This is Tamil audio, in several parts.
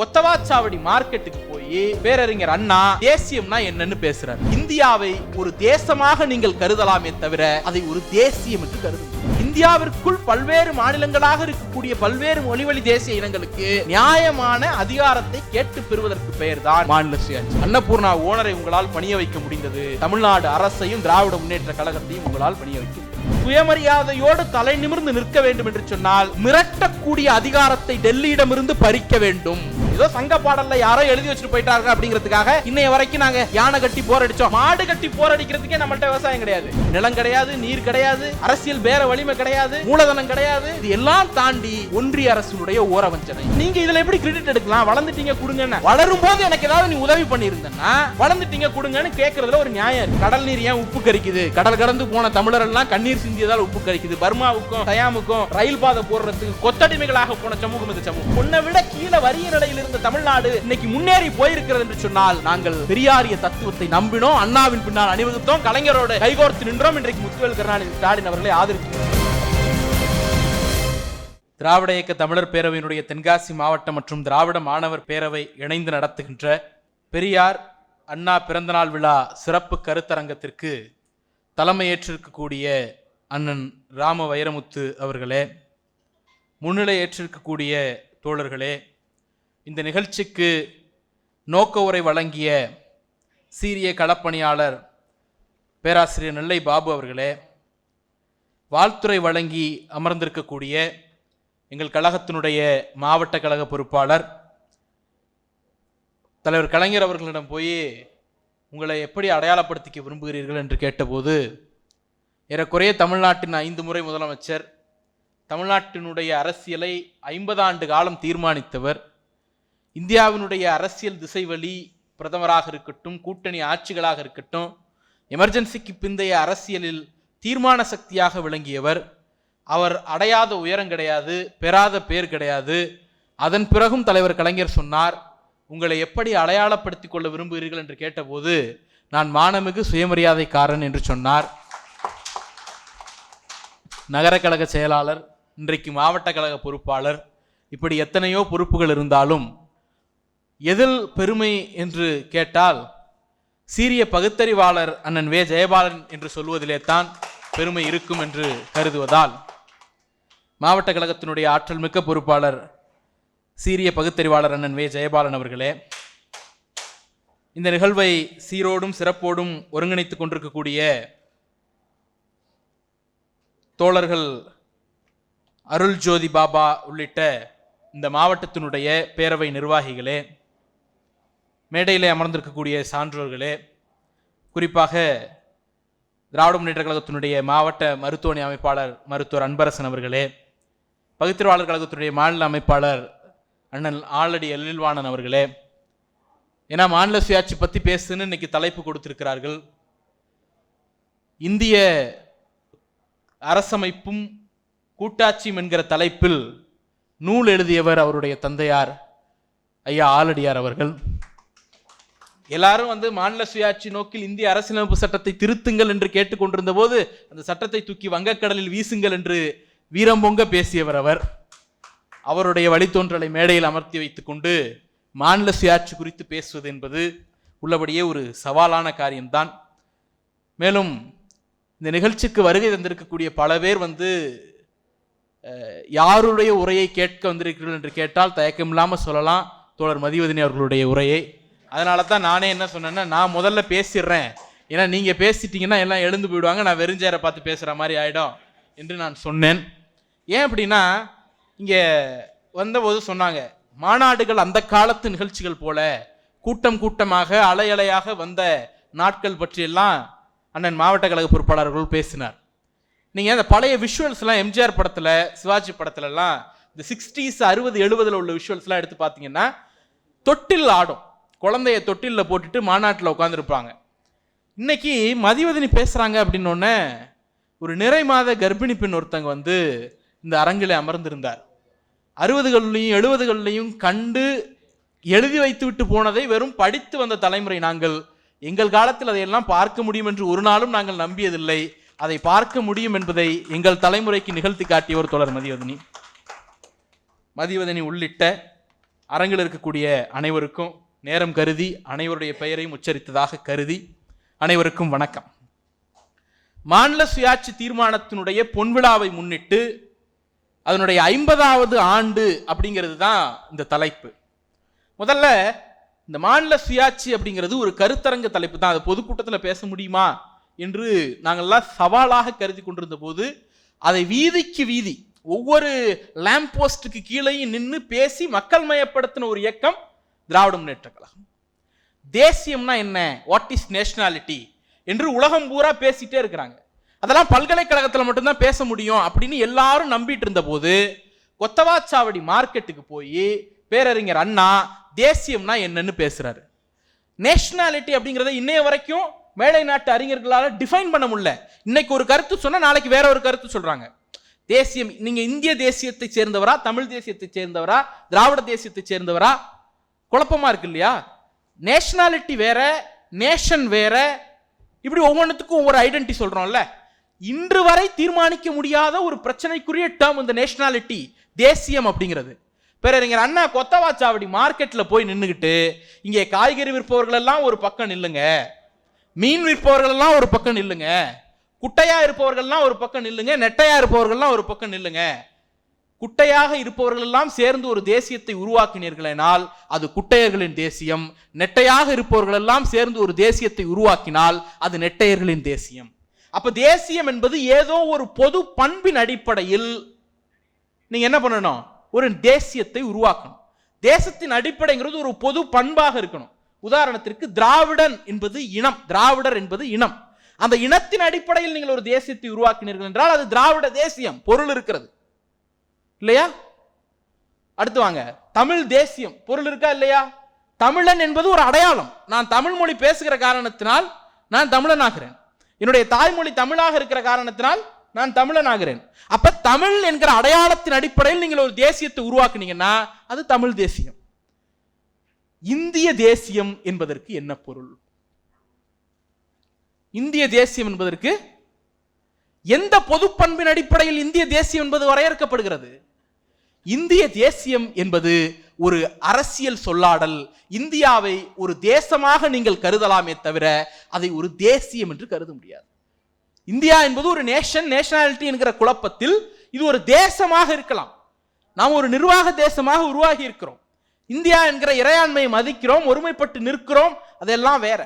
கொத்தவாச்சாவடி மார்க்கெட்டுக்கு போய் பேரறிஞர் அண்ணா தேசியம்னா என்னன்னு பேசுறாரு. இந்தியாவை ஒரு தேசமாக நீங்கள் கருதலாமே தவிர அதை ஒரு தேசியம் என்று கருதுங்கள். இந்தியாவிற்குள் பல்வேறு மாநிலங்களாக இருக்கக்கூடிய பல்வேறு மொழிவழி தேசிய இனங்களுக்கு நியாயமான அதிகாரத்தை கேட்டு பெறுவதற்கு பெயர் தான் மாநில சுயாட்சி. அன்னபூர்ணா ஓனரை உங்களால் பணிய வைக்க முடிந்தது, தமிழ்நாடு அரசையும் திராவிட முன்னேற்ற கழகத்தையும் உங்களால் பணிய வைக்க. சுயமரியாதையோடு தலை நிமிர்ந்து நிற்க வேண்டும் என்று சொன்னால் மிரட்டக்கூடிய அதிகாரத்தை டெல்லியிடமிருந்து பறிக்க வேண்டும். ஏதோ சங்க பாடல்ல யாரோ எழுதி வச்சுட்டு போயிட்டாங்க அப்படிங்கிறதுக்காக இன்னைய வரைக்கும் நாங்க யானை கட்டி போர் அடிச்சோம். மாடு கட்டி போர் அடிக்கிறதுக்கே நம்மள்ட்ட விவசாயம் கிடையாது, நிலம் கிடையாது, நீர் கிடையாது, அரசியல் பேர வலிமை கிடையாது, மூலதனம் கிடையாது. இது எல்லாம் தாண்டி ஒன்றிய அரசுடைய ஓரவஞ்சனை. நீங்க இதுல எப்படி கிரெடிட் எடுக்கலாம்? வளர்ந்துட்டீங்க கொடுங்க. வளரும் போது எனக்கு ஏதாவது நீ உதவி பண்ணியிருந்தா வளர்ந்துட்டீங்க கொடுங்கன்னு கேட்கறதுல ஒரு நியாயம். கடல் நீர் ஏன் உப்பு கரிக்குது? கடல் கடந்து போன தமிழர் எல்லாம் கண்ணீர் சிந்தியதால் உப்பு கரிக்குது. பர்மாவுக்கும் தயாமுக்கும் ரயில் பாதை போடுறதுக்கு கொத்தடிமைகளாக போன சமூகம் இது சமூகம். உன்னை விட கீழே வரிய நிலையில் இருந்த தமிழ்நாடு இன்னைக்கு முன்னேறி போயிருக்கிறது என்று சொன்னால் நாங்கள் பெரியாரிய தத்துவத்தை நம்பினோம், அண்ணாவின் பின்னால் அணிவகுத்தோம், கலைஞரோடு கைகோர்த்து நின்றோம். இன்றைக்கு முத்துவேல் கருணாநிதி ஸ்டாலின் அவர்களை ஆதரிக்கிறோம். திராவிட இயக்க தமிழர் பேரவையினுடைய தென்காசி மாவட்டம் மற்றும் திராவிட மாணவர் பேரவை இணைந்து நடத்துகின்ற பெரியார் அண்ணா பிறந்தநாள் விழா சிறப்பு கருத்தரங்கத்திற்கு தலைமையேற்றிருக்கக்கூடிய அண்ணன் ராம வைரமுத்து அவர்களே, முன்னிலை ஏற்றிருக்கக்கூடிய தோழர்களே, இந்த நிகழ்ச்சிக்கு நோக்க உரை வழங்கிய சீரிய களப்பணியாளர் பேராசிரியர் நெல்லை பாபு அவர்களே, வாழ்த்துரை வழங்கி அமர்ந்திருக்கக்கூடிய எங்கள் கழகத்தினுடைய மாவட்ட கழக பொறுப்பாளர் தலைவர் கலைஞர் அவர்களிடம் போய் உங்களை எப்படி அடையாளப்படுத்திக்க விரும்புகிறீர்கள் என்று கேட்டபோது, ஏறக்குறைய தமிழ்நாட்டின் 5 முறை முதலமைச்சர், தமிழ்நாட்டினுடைய அரசியலை 50 ஆண்டு காலம் தீர்மானித்தவர், இந்தியாவினுடைய அரசியல் திசைவழி பிரதமராக இருக்கட்டும், கூட்டணி ஆட்சிகளாக இருக்கட்டும், எமர்ஜென்சிக்கு பிந்தைய அரசியலில் தீர்மான சக்தியாக விளங்கியவர். அவர் அடையாத உயரம் கிடையாது, பெறாத பேர் கிடையாது. அதன் பிறகும் தலைவர் கலைஞர் சொன்னார், உங்களை எப்படி அடையாளப்படுத்திக் கொள்ள விரும்புகிறீர்கள் என்று கேட்டபோது நான் மானமிகு சுயமரியாதைக்காரன் என்று சொன்னார். நகர கழக செயலாளர், இன்றைக்கு மாவட்ட கழக பொறுப்பாளர், இப்படி எத்தனையோ பொறுப்புகள் இருந்தாலும் எதில் பெருமை என்று கேட்டால் சீரிய பகுத்தறிவாளர் அண்ணன் வே ஜெயபாலன் என்று சொல்வதிலே தான் பெருமை இருக்கும் என்று கருதுவதால் மாவட்ட கழகத்தினுடைய ஆற்றல் மிக்க பொறுப்பாளர் சீரிய பகுத்தறிவாளர் அண்ணன் வே ஜெயபாலன் அவர்களே, இந்த நிகழ்வை சீரோடும் சிறப்போடும் ஒருங்கிணைத்துக் கொண்டிருக்கக்கூடிய தோழர்கள் அருள் ஜோதி பாபா உள்ளிட்ட இந்த மாவட்டத்தினுடைய பேரவை நிர்வாகிகளே, மேடையிலே அமர்ந்திருக்கக்கூடிய சான்றோர்களே, குறிப்பாக திராவிட முன்னேற்ற கழகத்தினுடைய மாவட்ட மருத்துவமனை அமைப்பாளர் மருத்துவர் அன்பரசன் அவர்களே, பகுத்தறிவாளர் கழகத்தினுடைய மாநில அமைப்பாளர் அண்ணன் ஆலடி எழில்வாணன் அவர்களே, ஏன்னா மாநில சுயாட்சி பற்றி பேசுன்னு இன்னைக்கு தலைப்பு கொடுத்திருக்கிறார்கள். இந்திய அரசமைப்பும் கூட்டாட்சியும் என்கிற தலைப்பில் நூல் எழுதியவர் அவருடைய தந்தையார் ஐயா ஆலடியார் அவர்கள். எல்லாரும் மாநில சுயாட்சி நோக்கில் இந்திய அரசியலமைப்பு சட்டத்தை திருத்துங்கள் என்று கேட்டுக்கொண்டிருந்த போது அந்த சட்டத்தை தூக்கி வங்கக்கடலில் வீசுங்கள் என்று வீரம்பொங்க பேசியவர் அவர். அவருடைய வழித்தோன்றலை மேடையில் அமர்த்தி வைத்துக் கொண்டு மாநில சுயாட்சி குறித்து பேசுவது என்பது உள்ளபடியே ஒரு சவாலான காரியம்தான். மேலும் இந்த நிகழ்ச்சிக்கு வருகை தந்திருக்கக்கூடிய பல பேர் யாருடைய உரையை கேட்க வந்திருக்கிறீர்கள் என்று கேட்டால் தயக்கமில்லாமல் சொல்லலாம், தோழர் மதிவதனி அவர்களுடைய உரையை. அதனால தான் நானே என்ன சொன்னேன்னா, நான் முதல்ல பேசிடுறேன், ஏன்னா நீங்கள் பேசிட்டீங்கன்னா எல்லாம் எழுந்து போயிடுவாங்க, நான் வெறுஞ்சேரை பார்த்து பேசுகிற மாதிரி ஆகிடும் என்று நான் சொன்னேன். ஏன் அப்படின்னா, இங்கே வந்தபோது சொன்னாங்க, மாநாடுகள் அந்த காலத்து நிகழ்ச்சிகள் போல கூட்டம் கூட்டமாக அலை அலையாக வந்த நாட்கள் பற்றியெல்லாம் அண்ணன் மாவட்ட கழக பொறுப்பாளர்கள் பேசினார். நீங்கள் அந்த பழைய விஷுவல்ஸ்லாம் எம்ஜிஆர் படத்தில், சிவாஜி படத்துலலாம் இந்த 60s 60 70 உள்ள விஷுவல்ஸ்லாம் எடுத்து பார்த்தீங்கன்னா தொட்டில் ஆடும், குழந்தைய தொட்டிலில் போட்டுட்டு மாநாட்டில் உட்காந்துருப்பாங்க. இன்னைக்கு மதிவதனி பேசுகிறாங்க அப்படின்னோடனே ஒரு நிறை மாத கர்ப்பிணி பெண் ஒருத்தங்க இந்த அரங்கில் அமர்ந்திருந்தார். 60களிலையும் 70களிலையும் கண்டு எழுதி வைத்து விட்டு போனதை வெறும் படித்து வந்த தலைமுறை நாங்கள். எங்கள் காலத்தில் அதையெல்லாம் பார்க்க முடியும் என்று ஒரு நாளும் நாங்கள் நம்பியதில்லை. அதை பார்க்க முடியும் என்பதை எங்கள் தலைமுறைக்கு நிகழ்த்தி காட்டியவர் தோழர் மதிவதனி உள்ளிட்ட அரங்கில் இருக்கக்கூடிய அனைவருக்கும் நேரம் கருதி அனைவருடைய பெயரையும் உச்சரித்ததாக கருதி அனைவருக்கும் வணக்கம். மாநில சுயாட்சி தீர்மானத்தினுடைய பொன்விழாவை முன்னிட்டு அதனுடைய 50வது ஆண்டு அப்படிங்கிறது தான் இந்த தலைப்பு. முதல்ல இந்த மாநில சுயாட்சி அப்படிங்கிறது ஒரு கருத்தரங்க தலைப்பு தான். அது பொதுக்கூட்டத்தில் பேச முடியுமா என்று நாங்கள்லாம் சவாலாக கருதி கொண்டிருந்த போது அதை வீதிக்கு வீதி ஒவ்வொரு லேம்ப் போஸ்டுக்கு கீழேயும் நின்று பேசி மக்கள் மயப்படுத்தின ஒரு இயக்கம் திராவிட முன்னேற்ற கழகம். தேசியம்னா என்ன, வாட் இஸ் நேஷனாலிட்டி என்று உலகம் பூரா பேசிட்டே இருக்கிறாங்க. அதெல்லாம் பல்கலைக்கழகத்தில் மட்டும்தான் பேச முடியும் அப்படின்னு எல்லாரும் நம்பிட்டு இருந்த போது கொத்தவாச்சாவடி மார்க்கெட்டுக்கு போய் பேரறிஞர் அண்ணா தேசியம்னா என்னன்னு பேசுறாரு. நேஷனாலிட்டி அப்படிங்கிறத இன்னைய வரைக்கும் மேலை நாட்டு அறிஞர்களால் டிஃபைன் பண்ண முடியல. இன்னைக்கு ஒரு கருத்து சொன்னா நாளைக்கு வேற ஒரு கருத்து சொல்றாங்க. தேசியம், நீங்க இந்திய தேசியத்தை சேர்ந்தவரா, தமிழ் தேசியத்தை சேர்ந்தவரா, திராவிட தேசியத்தை சேர்ந்தவரா, குழப்பமா இருக்கு இல்லையா? நேஷனாலிட்டி வேற, நேஷன் வேற, இப்படி ஒவ்வொன்றுத்துக்கும் ஒவ்வொரு ஐடென்டிட்டி சொல்றோம்ல. இன்று வரை தீர்மானிக்க முடியாத ஒரு பிரச்சனைக்குரிய டேர்ம் இந்த நேஷனாலிட்டி, தேசியம் அப்படிங்கிறது. பேரறிஞர் அண்ணா கொத்தவாச்சாவடி மார்க்கெட்ல போய் நின்றுகிட்டு இங்கே காய்கறி விற்பவர்கள் எல்லாம் ஒரு பக்கம் நில்லுங்க, மீன் விற்பவர்கள் எல்லாம் ஒரு பக்கம் நில்லுங்க, குட்டையா இருப்பவர்கள்லாம் ஒரு பக்கம் நில்லுங்க, நெட்டையா இருப்பவர்கள்லாம் ஒரு பக்கம் நில்லுங்க, குட்டையாக இருப்பவர்கள் எல்லாம் சேர்ந்து ஒரு தேசியத்தை உருவாக்கினீர்களானால் அது குட்டையர்களின் தேசியம், நெட்டையாக இருப்பவர்கள் எல்லாம் சேர்ந்து ஒரு தேசியத்தை உருவாக்கினால் அது நெட்டையர்களின் தேசியம். அப்ப தேசியம் என்பது ஏதோ ஒரு பொது பண்பின் அடிப்படையில் நீங்க என்ன பண்ணணும், ஒரு தேசியத்தை உருவாக்கணும். தேசத்தின் அடிப்படைங்கிறது ஒரு பொது பண்பாக இருக்கணும். உதாரணத்திற்கு திராவிடன் என்பது இனம், திராவிடர் என்பது இனம். அந்த இனத்தின் அடிப்படையில் நீங்கள் ஒரு தேசியத்தை உருவாக்கினீர்கள் என்றால் அது திராவிட தேசியம் பொருள் இருக்கிறது இல்லையா? அடுத்து வாங்க, தமிழ் தேசியம் பொருள் இருக்கா இல்லையா? தமிழன் என்பது ஒரு அடையாளம். நான் தமிழ் மொழி பேசுகிற காரணத்தினால் நான் தமிழன் ஆகிறேன். என்னுடைய தாய்மொழி தமிழாக இருக்கிற காரணத்தினால் நான் தமிழன் ஆகிறேன். அப்ப தமிழ் என்கிற அடையாளத்தின் அடிப்படையில் நீங்கள் ஒரு தேசியத்தை உருவாக்குனீங்கன்னா அது தமிழ் தேசியம். இந்திய தேசியம் என்பதற்கு என்ன பொருள்? இந்திய தேசியம் என்பதற்கு எந்த பொது பண்பின் அடிப்படையில் இந்திய தேசியம் என்பது வரையறுக்கப்படுகிறது? இந்திய தேசியம் என்பது ஒரு அரசியல் சொல்லாடல். இந்தியாவை ஒரு தேசமாக நீங்கள் கருதலாமே தவிர அதை ஒரு தேசியம் என்று கருத முடியாது. இந்தியா என்பது ஒரு நேஷன், நேஷனாலிட்டி என்கிற குழப்பத்தில் இது ஒரு தேசமாக இருக்கலாம். நாம் ஒரு நிர்வாக தேசமாக உருவாகி இருக்கிறோம். இந்தியா என்கிற இறையாண்மையை மதிக்கிறோம், ஒருமைப்பட்டு நிற்கிறோம், அதெல்லாம் வேற.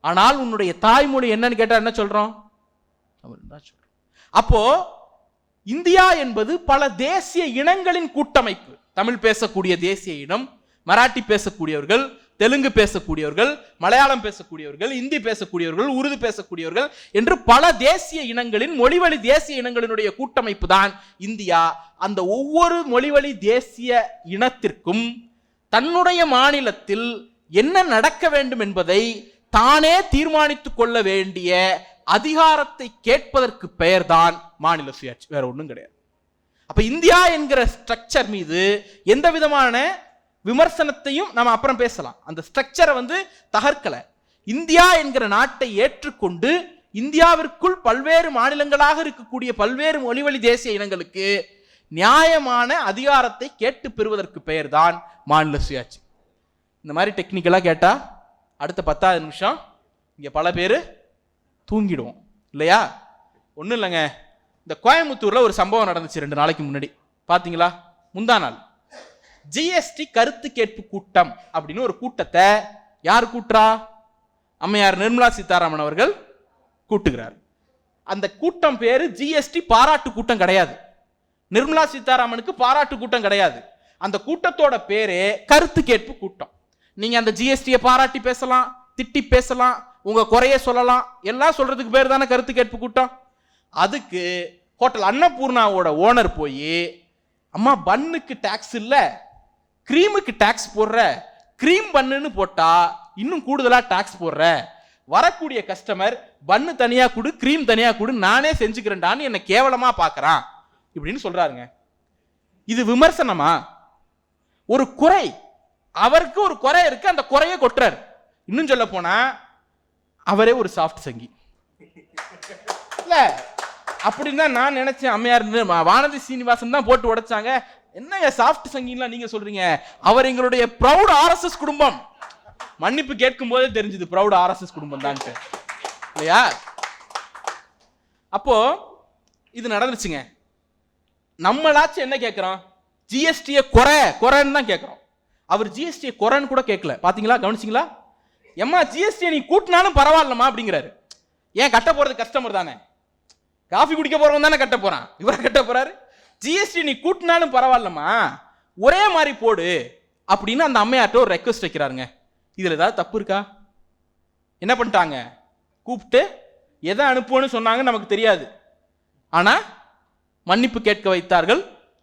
ஆனால் உன்னுடைய தாய்மொழி என்னன்னு கேட்டா என்ன சொல்றோம்? அப்போ இந்தியா என்பது பல தேசிய இனங்களின் கூட்டமைப்பு. தமிழ் பேசக்கூடிய தேசிய இனம், மராட்டி பேசக்கூடியவர்கள், தெலுங்கு பேசக்கூடியவர்கள், மலையாளம் பேசக்கூடியவர்கள், இந்தி பேசக்கூடியவர்கள், உருது பேசக்கூடியவர்கள் என்று பல தேசிய இனங்களின் மொழிவழி தேசிய இனங்களினுடைய கூட்டமைப்பு தான் இந்தியா. அந்த ஒவ்வொரு மொழிவழி தேசிய இனத்திற்கும் தன்னுடைய மாநிலத்தில் என்ன நடக்க வேண்டும் என்பதை தானே தீர்மானித்துக் கொள்ள வேண்டிய அதிகாரத்தை கேட்பதற்கு பெயர்தான் மாநில சுயாட்சி, வேற ஒன்றும் கிடையாது. அப்ப இந்தியா என்கிற ஸ்ட்ரக்சர் மீது எந்த விதமான விமர்சனத்தையும் நம்ம அப்புறம் பேசலாம். அந்த ஸ்ட்ரக்சரை தகர்க்கல. இந்தியா என்கிற நாட்டை ஏற்றுக்கொண்டு இந்தியாவிற்குள் பல்வேறு மாநிலங்களாக இருக்கக்கூடிய பல்வேறு மொழிவழி தேசிய இனங்களுக்கு நியாயமான அதிகாரத்தை கேட்டு பெறுவதற்கு பெயர் தான் மாநில சுயாட்சி. இந்த மாதிரி டெக்னிக்கலா கேட்டா அடுத்த 10வது நிமிஷம் இங்க பல பேர் தூங்கிடுவோம் இல்லையா? ஒன்றும் இல்லைங்க, இந்த கோயம்புத்தூர்ல ஒரு சம்பவம் நடந்துச்சு 2 நாளைக்கு முன்னாடி. பாத்தீங்களா? முந்தா நாள் ஜிஎஸ்டி கருத்து கேட்பு கூட்டம் அப்படின்னு ஒரு கூட்டத்தை யார் கூட்டுறா? அம்மையார் நிர்மலா சீதாராமன் அவர்கள் கூட்டுகிறார். அந்த கூட்டம் பேரு ஜிஎஸ்டி பாராட்டு கூட்டம் கிடையாது. நிர்மலா சீதாராமனுக்கு பாராட்டு கூட்டம் கிடையாது. அந்த கூட்டத்தோட பேரே கருத்து கேட்பு கூட்டம். நீங்க அந்த ஜிஎஸ்டியை பாராட்டி பேசலாம், திட்டி பேசலாம், உங்க குறைய சொல்லலாம், எல்லாம் சொல்றதுக்கு பேர் தானே கருத்து கேட்பு கூட்டம். அதுக்கு ஹோட்டல் அன்னபூர்ணாவோட ஓனர் போய், அம்மா பன்னுக்கு டாக்ஸ் இல்ல, கிரீமுக்கு டாக்ஸ் போடுற, கிரீம் பன்னுன்னு போட்டா இன்னும் கூடுதலா டாக்ஸ் போடுற, வரக்கூடிய கஸ்டமர் பன்னு தனியா கொடு, கிரீம் தனியா கொடு, நானே செஞ்சுக்கிறேன்டான்னு என்ன கேவலமா பாக்குறான் இப்படின்னு சொல்றாருங்க. இது விமர்சனமா? ஒரு குறை, அவருக்கு ஒரு குறை இருக்கு, அந்த குறையை கொட்டுறாரு. இன்னும் சொல்ல போனா அவரே ஒரு சாஃப்ட் சங்கி இல்ல அப்படின்னு தான் நான் நினைச்சேன். அம்மையார் வானதி சீனிவாசன் தான் போட்டு உடைச்சாங்க. என்னங்க சாஃப்ட் சங்கின்லாம் நீங்க சொல்றீங்க? அவர் எங்களுடைய ப்ரௌட் ஆர்எஸ்எஸ் குடும்பம். மன்னிப்பு கேட்கும் போதே தெரிஞ்சது ப்ரௌட் ஆர்எஸ்எஸ் குடும்பம் தான் இல்லையா? அப்போ இது நடந்துச்சுங்க. நம்மளாச்சும் என்ன கேட்கிறோம்? ஜிஎஸ்டியை குறைன்னு தான் கேட்கிறோம். அவர் ஜிஎஸ்டியை குறைன்னு கூட கேட்கல. பாத்தீங்களா, கவனிச்சிங்களா? எம்மா ஜிஎஸ்டியை நீ கூட்டினாலும் பரவாயில்லமா அப்படிங்கிறாரு. ஏன் கட்ட போறது கஸ்டமர் தானே, காஃபி குடிக்க போறவன் தானே கட்ட போறான், இவரை கட்ட போறாரு. ஜிஎஸ்டி நீ கூட்டினாலும் பரவாயில்லமா, ஒரே மாதிரி போடு அப்படின்னு அந்த அம்மையார்ட்ட ஒரு ரெக்வஸ்ட் வைக்கிறாருங்க. இதுல ஏதாவது தப்பு இருக்கா? என்ன பண்ணிட்டாங்க? கூப்பிட்டு எதை அனுப்புவோன்னு சொன்னாங்க நமக்கு தெரியாது. ஆனா மன்னிப்பு கேட்க வைத்தார்கள்,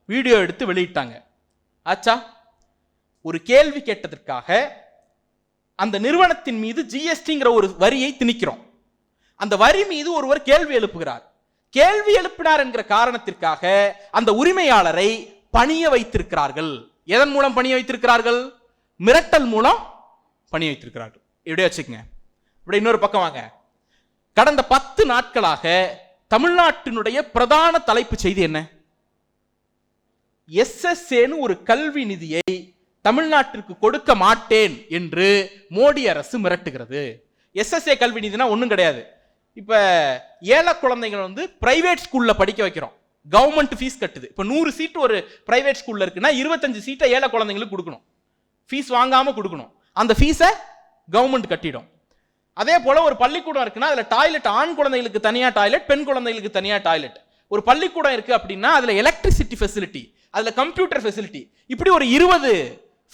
வீடியோ எடுத்து வெளியிட்டாங்க. ஆச்சா? ஒரு கேள்வி கேட்டதற்காக அந்த நிறுவனத்தின் மீது ஜிஎஸ்டிங்கிற ஒரு வரியை திணிக்கிறோம். அந்த வரி மீது ஒருவர் கேள்வி எழுப்புகிறார். கேள்வி எழுப்பினார் என்கிற காரணத்திற்காக அந்த உரிமையாளரை பணிய வைத்திருக்கிறார்கள். எதன் மூலம் பணிய வைத்திருக்கிறார்கள்? மிரட்டல் மூலம் பணிய வைத்திருக்கிறார்கள். இப்படியே வச்சுக்கங்க. இப்படி இன்னொரு பக்கம் வாங்க. கடந்த 10 நாட்களாக தமிழ்நாட்டினுடைய பிரதான தலைப்பு செய்தி என்ன? எஸ்எஸ்ஏன்னு ஒரு கல்வி நிதியை தமிழ்நாட்டிற்கு கொடுக்க மாட்டேன் என்று மோடி அரசு மிரட்டுகிறது. எஸ்எஸ்ஏ கல்வி நிதினா ஒன்றும் கிடையாது. இப்ப ஏழை குழந்தைகள் வந்து பிரைவேட் ஸ்கூல்ல படிக்க வைக்கிறோம், கவர்மெண்ட் ஃபீஸ் கட்டுது. இப்ப 100 சீட் ஒரு பிரைவேட் ஸ்கூல்ல இருக்குன்னா 25 சீட்டை ஏழை குழந்தைங்களுக்கு கொடுக்கணும், ஃபீஸ் வாங்காம கொடுக்கணும். அந்த ஃபீஸை கவர்மெண்ட் கட்டிடும். அதே போல ஒரு பள்ளிக்கூடம் இருக்குன்னா அதுல டாய்லெட் ஆண் குழந்தைகளுக்கு தனியா டாய்லெட், பெண் குழந்தைகளுக்கு தனியா டாய்லெட். ஒரு பள்ளிக்கூடம் இருக்கு அப்படின்னா அதுல எலக்ட்ரிசிட்டி ஃபெசிலிட்டி, அதுல கம்ப்யூட்டர் ஃபெசிலிட்டி, இப்படி ஒரு 20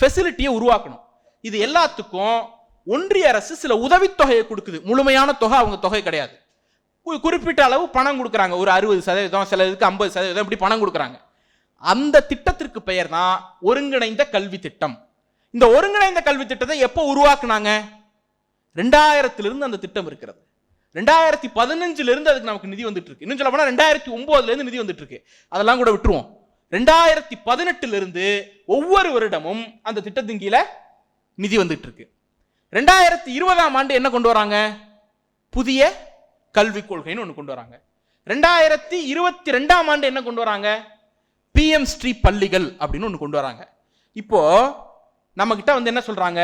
ஃபெசிலிட்டியை உருவாக்கணும். இது எல்லாத்துக்கும் ஒன்றிய அரசு சில உதவித்தொகையை கொடுக்குது. முழுமையான தொகை அவங்க தொகை கிடையாது. குறிப்பிட்ட அளவு பணம் கொடுக்குறாங்க. ஒரு 60%, சில இதுக்கு 50% இப்படி பணம் கொடுக்குறாங்க. அந்த திட்டத்திற்கு பெயர் தான் ஒருங்கிணைந்த கல்வி திட்டம். இந்த ஒருங்கிணைந்த கல்வி திட்டத்தை எப்போ உருவாக்குனாங்க? 2000 அந்த திட்டம் இருக்கிறது. 2015 அதுக்கு நமக்கு நிதி வந்துட்டு இருக்கு. இன்னும் சொல்ல போனா 2009 நிதி வந்துட்டு இருக்கு. அதெல்லாம் கூட விட்டுருவோம். 2018 ஒவ்வொரு வருடமும் அந்த திட்டத்தின் கீழே நிதி வந்துட்டு இருக்கு. 2020 என்ன கொண்டு வராங்க? புதிய கல்விக் கொள்கைன்னு ஒன்று கொண்டு வராங்க. 2022 என்ன கொண்டு வராங்க? PM ஸ்ரீ பள்ளிகள் அப்படின்னு ஒன்று கொண்டு வராங்க. இப்போ நம்ம கிட்ட வந்து என்ன சொல்றாங்க?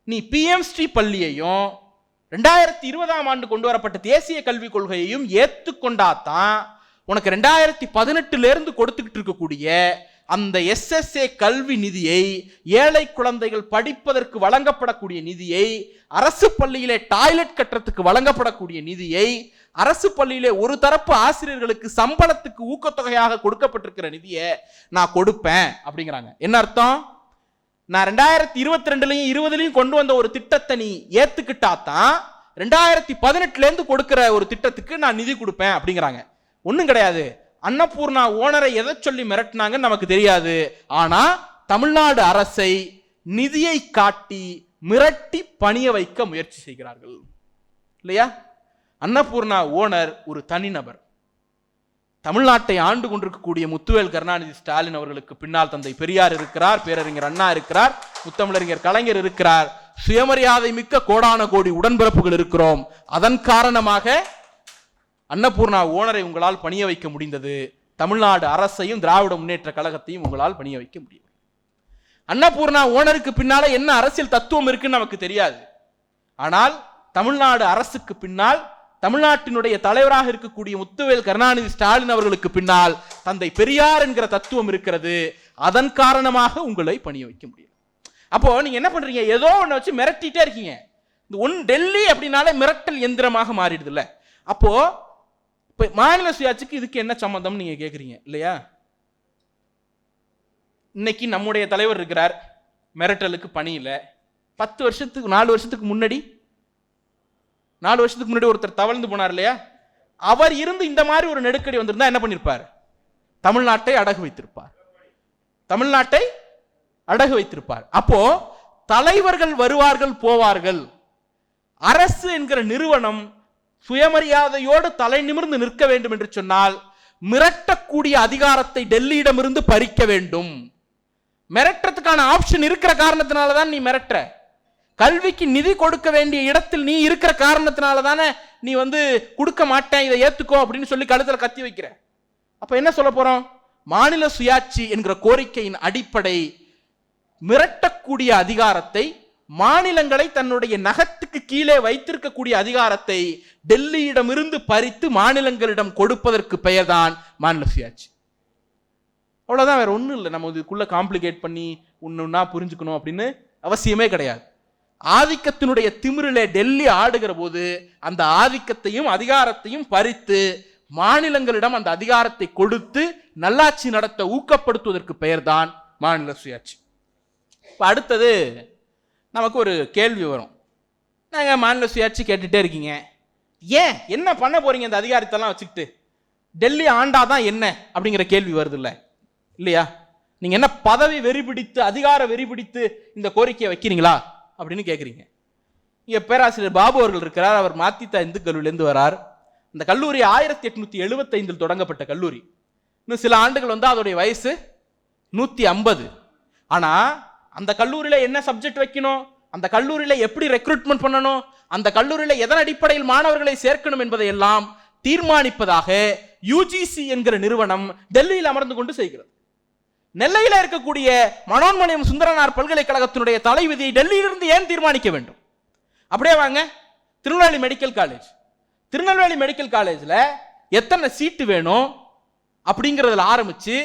நீ PM ஸ்ரீ பள்ளியையும் 2020 கொண்டு வரப்பட்ட தேசிய கல்விக் கொள்கையையும் ஏத்துக்கொண்டாதான் உனக்கு 2018 கொடுத்துக்கிட்டு இருக்கக்கூடிய அந்த எஸ்எஸ்ஏ கல்வி நிதியை, ஏழை குழந்தைகள் படிப்பதற்கு வழங்கப்படக்கூடிய நிதியை, அரசு பள்ளியிலே டாய்லெட் கட்டுறதுக்கு வழங்கப்படக்கூடிய நிதியை, அரசு பள்ளியிலே ஒரு தரப்பு ஆசிரியர்களுக்கு சம்பளத்துக்கு ஊக்கத்தொகையாக கொடுக்கப்பட்டிருக்கிற நிதியை நான் கொடுப்பேன் அப்படிங்கிறாங்க. என்ன அர்த்தம்? நான் 2022 20 கொண்டு வந்த ஒரு திட்டத்தை நீ ஏத்துக்கிட்டாதான் 2018 கொடுக்கிற ஒரு திட்டத்துக்கு நான் நிதி கொடுப்பேன் அப்படிங்கிறாங்க. ஒண்ணும் கிடையாது. அன்னபூர்ணா ஓனரை எதை சொல்லி மிரட்டினாங்கன்னு நமக்கு தெரியாது. ஆனா தமிழ்நாடு அரசை நிதியை காட்டி மிரட்டி பணிய வைக்க முயற்சி செய்கிறார்கள் இல்லையா? அன்னபூர்ணா ஓனர் ஒரு தனிநபர். தமிழ்நாட்டை ஆண்டு கொண்டிருக்கக்கூடிய முத்துவேல் கருணாநிதி ஸ்டாலின் அவர்களுக்கு பின்னால் தந்தை பெரியார் இருக்கிறார், பேரறிஞர் அண்ணா இருக்கிறார், முத்தமிழறிஞர் கலைஞர் இருக்கிறார், சுயமரியாதை மிக்க கோடான கோடி உடன்பிறப்புகள் இருக்கிறோம். அதன் காரணமாக அன்னபூர்ணா ஓனரை உங்களால் பணிய வைக்க முடிந்தது. தமிழ்நாடு அரசையும் திராவிட முன்னேற்ற கழகத்தையும் உங்களால் பணிய வைக்க முடியும். அன்னபூர்ணா ஓனருக்கு பின்னால என்ன அரசியல் தத்துவம் இருக்குன்னு நமக்கு தெரியாது. ஆனால் தமிழ்நாடு அரசுக்கு பின்னால், தமிழ்நாட்டினுடைய தலைவராக இருக்கக்கூடிய முத்துவேல் கருணாநிதி ஸ்டாலின் அவர்களுக்கு பின்னால் தந்தை பெரியார் என்கிற தத்துவம் இருக்கிறது. அதன் காரணமாக உங்களை பணிய வைக்க முடியும். அப்போ நீங்க என்ன பண்றீங்க? ஏதோ ஒண்ணு வச்சு மிரட்டிட்டே இருக்கீங்க. இந்த டெல்லி அப்படின்னாலே மிரட்டல் எந்திரமாக மாறிடுது இல்ல? அப்போ மாநில சுயாட்சிக்கு இதுக்கு என்ன சம்பந்தம் நீங்க கேக்குறீங்க இல்லையா? இன்னைக்கு நம்முடைய தலைவர் இருக்கிறார், மிரட்டலுக்கு பணி இல்லை. 4 வருஷத்துக்கு முன்னாடி ஒருத்தர் தவழ்ந்து போனார் இல்லையா? அவர் இருந்து இந்த மாதிரி ஒரு நெருக்கடி வந்திருந்தா என்ன பண்ணிருப்பார்? தமிழ்நாட்டை அடகு வைத்திருப்பார். அப்போ தலைவர்கள் வருவார்கள் போவார்கள். அரசு என்கிற நிறுவனம் சுயமரியாதையோடு தலை நிமிர்ந்து நிற்க வேண்டும் என்று சொன்னால் மிரட்டக்கூடிய அதிகாரத்தை டெல்லியிடமிருந்து பறிக்க வேண்டும். மிரட்டுறதுக்கான ஆப்ஷன் இருக்கிற காரணத்தினாலதான் நீ மிரட்டுற. கல்விக்கு நிதி கொடுக்க வேண்டிய இடத்தில் நீ இருக்கிற காரணத்தினால தானே நீ கொடுக்க மாட்டேன், இதை ஏத்துக்கோ அப்படின்னு சொல்லி கழுத்துல கத்தி வைக்கிற. அப்ப என்ன சொல்ல போறோம்? மாநில சுயாட்சி என்கிற கோரிக்கையின் அடிப்படை மிரட்டக்கூடிய அதிகாரத்தை, மாநிலங்களை தன்னுடைய நகத்துக்கு கீழே வைத்திருக்கக்கூடிய அதிகாரத்தை டெல்லியிடமிருந்து பறித்து மாநிலங்களிடம் கொடுப்பதற்கு பெயர்தான் மாநில சுயாட்சி. அவ்வளவுதான், வேற ஒன்றும் இல்லை. நம்ம இதுக்குள்ள காம்ப்ளிகேட் பண்ணி ஒன்றுன்னா புரிஞ்சுக்கணும் அப்படின்னு அவசியமே கிடையாது. ஆதிக்கத்தினுடைய திமிரிலே டெல்லி ஆடுகிற போது அந்த ஆதிக்கத்தையும் அதிகாரத்தையும் பறித்து மாநிலங்களிடம் அந்த அதிகாரத்தை கொடுத்து நல்லாட்சி நடத்த ஊக்கப்படுத்துவதற்கு பெயர்தான் மாநில சுயாட்சி. இப்போ அடுத்தது நமக்கு ஒரு கேள்வி வரும். நாங்கள் மாநில சுயாட்சி கேட்டுகிட்டே இருக்கீங்க, ஏன் என்ன பண்ண போறீங்க இந்த அதிகாரத்தெல்லாம் வச்சுக்கிட்டு? டெல்லி ஆண்டாதான் என்ன அப்படிங்கிற கேள்வி வருது இல்லையா? நீங்கள் என்ன பதவி வெறி பிடித்து அதிகார வெறி பிடித்து இந்த கோரிக்கையை வைக்கிறீங்களா அப்படின்னு கேட்குறீங்க. இங்கே பேராசிரியர் பாபு அவர்கள் இருக்கிறார். அவர் மாத்தித்தா இந்து கல்லூரியிலேருந்து வரார். இந்த கல்லூரி 1875 தொடங்கப்பட்ட கல்லூரி. இன்னும் சில ஆண்டுகள் வந்து அதோடைய வயசு 150. ஆனால் அந்த கல்லூரியில் என்ன சப்ஜெக்ட் வைக்கணும், அந்த கல்லூரியில் எப்படி ரெக்ரூட்மெண்ட் பண்ணணும், அந்த கல்லூரியில் எதன் அடிப்படையில் மாணவர்களை சேர்க்கணும் என்பதை எல்லாம் தீர்மானிப்பதாக யுஜிசி என்கிற நிறுவனம் டெல்லியில் அமர்ந்து கொண்டு செய்கிறது. நெல்லையில் இருக்கக்கூடிய மனோன்மணியம் சுந்தரனார் பல்கலைக்கழகத்தினுடைய தலைவிதியை டெல்லியிலிருந்து ஏன் தீர்மானிக்க வேண்டும்? அப்படியே வாங்க, Tirunelveli medical college. Tirunelveli medical காலேஜில் எத்தனை சீட்டு வேணும் அப்படிங்கிறதுல ஆரம்பிச்சு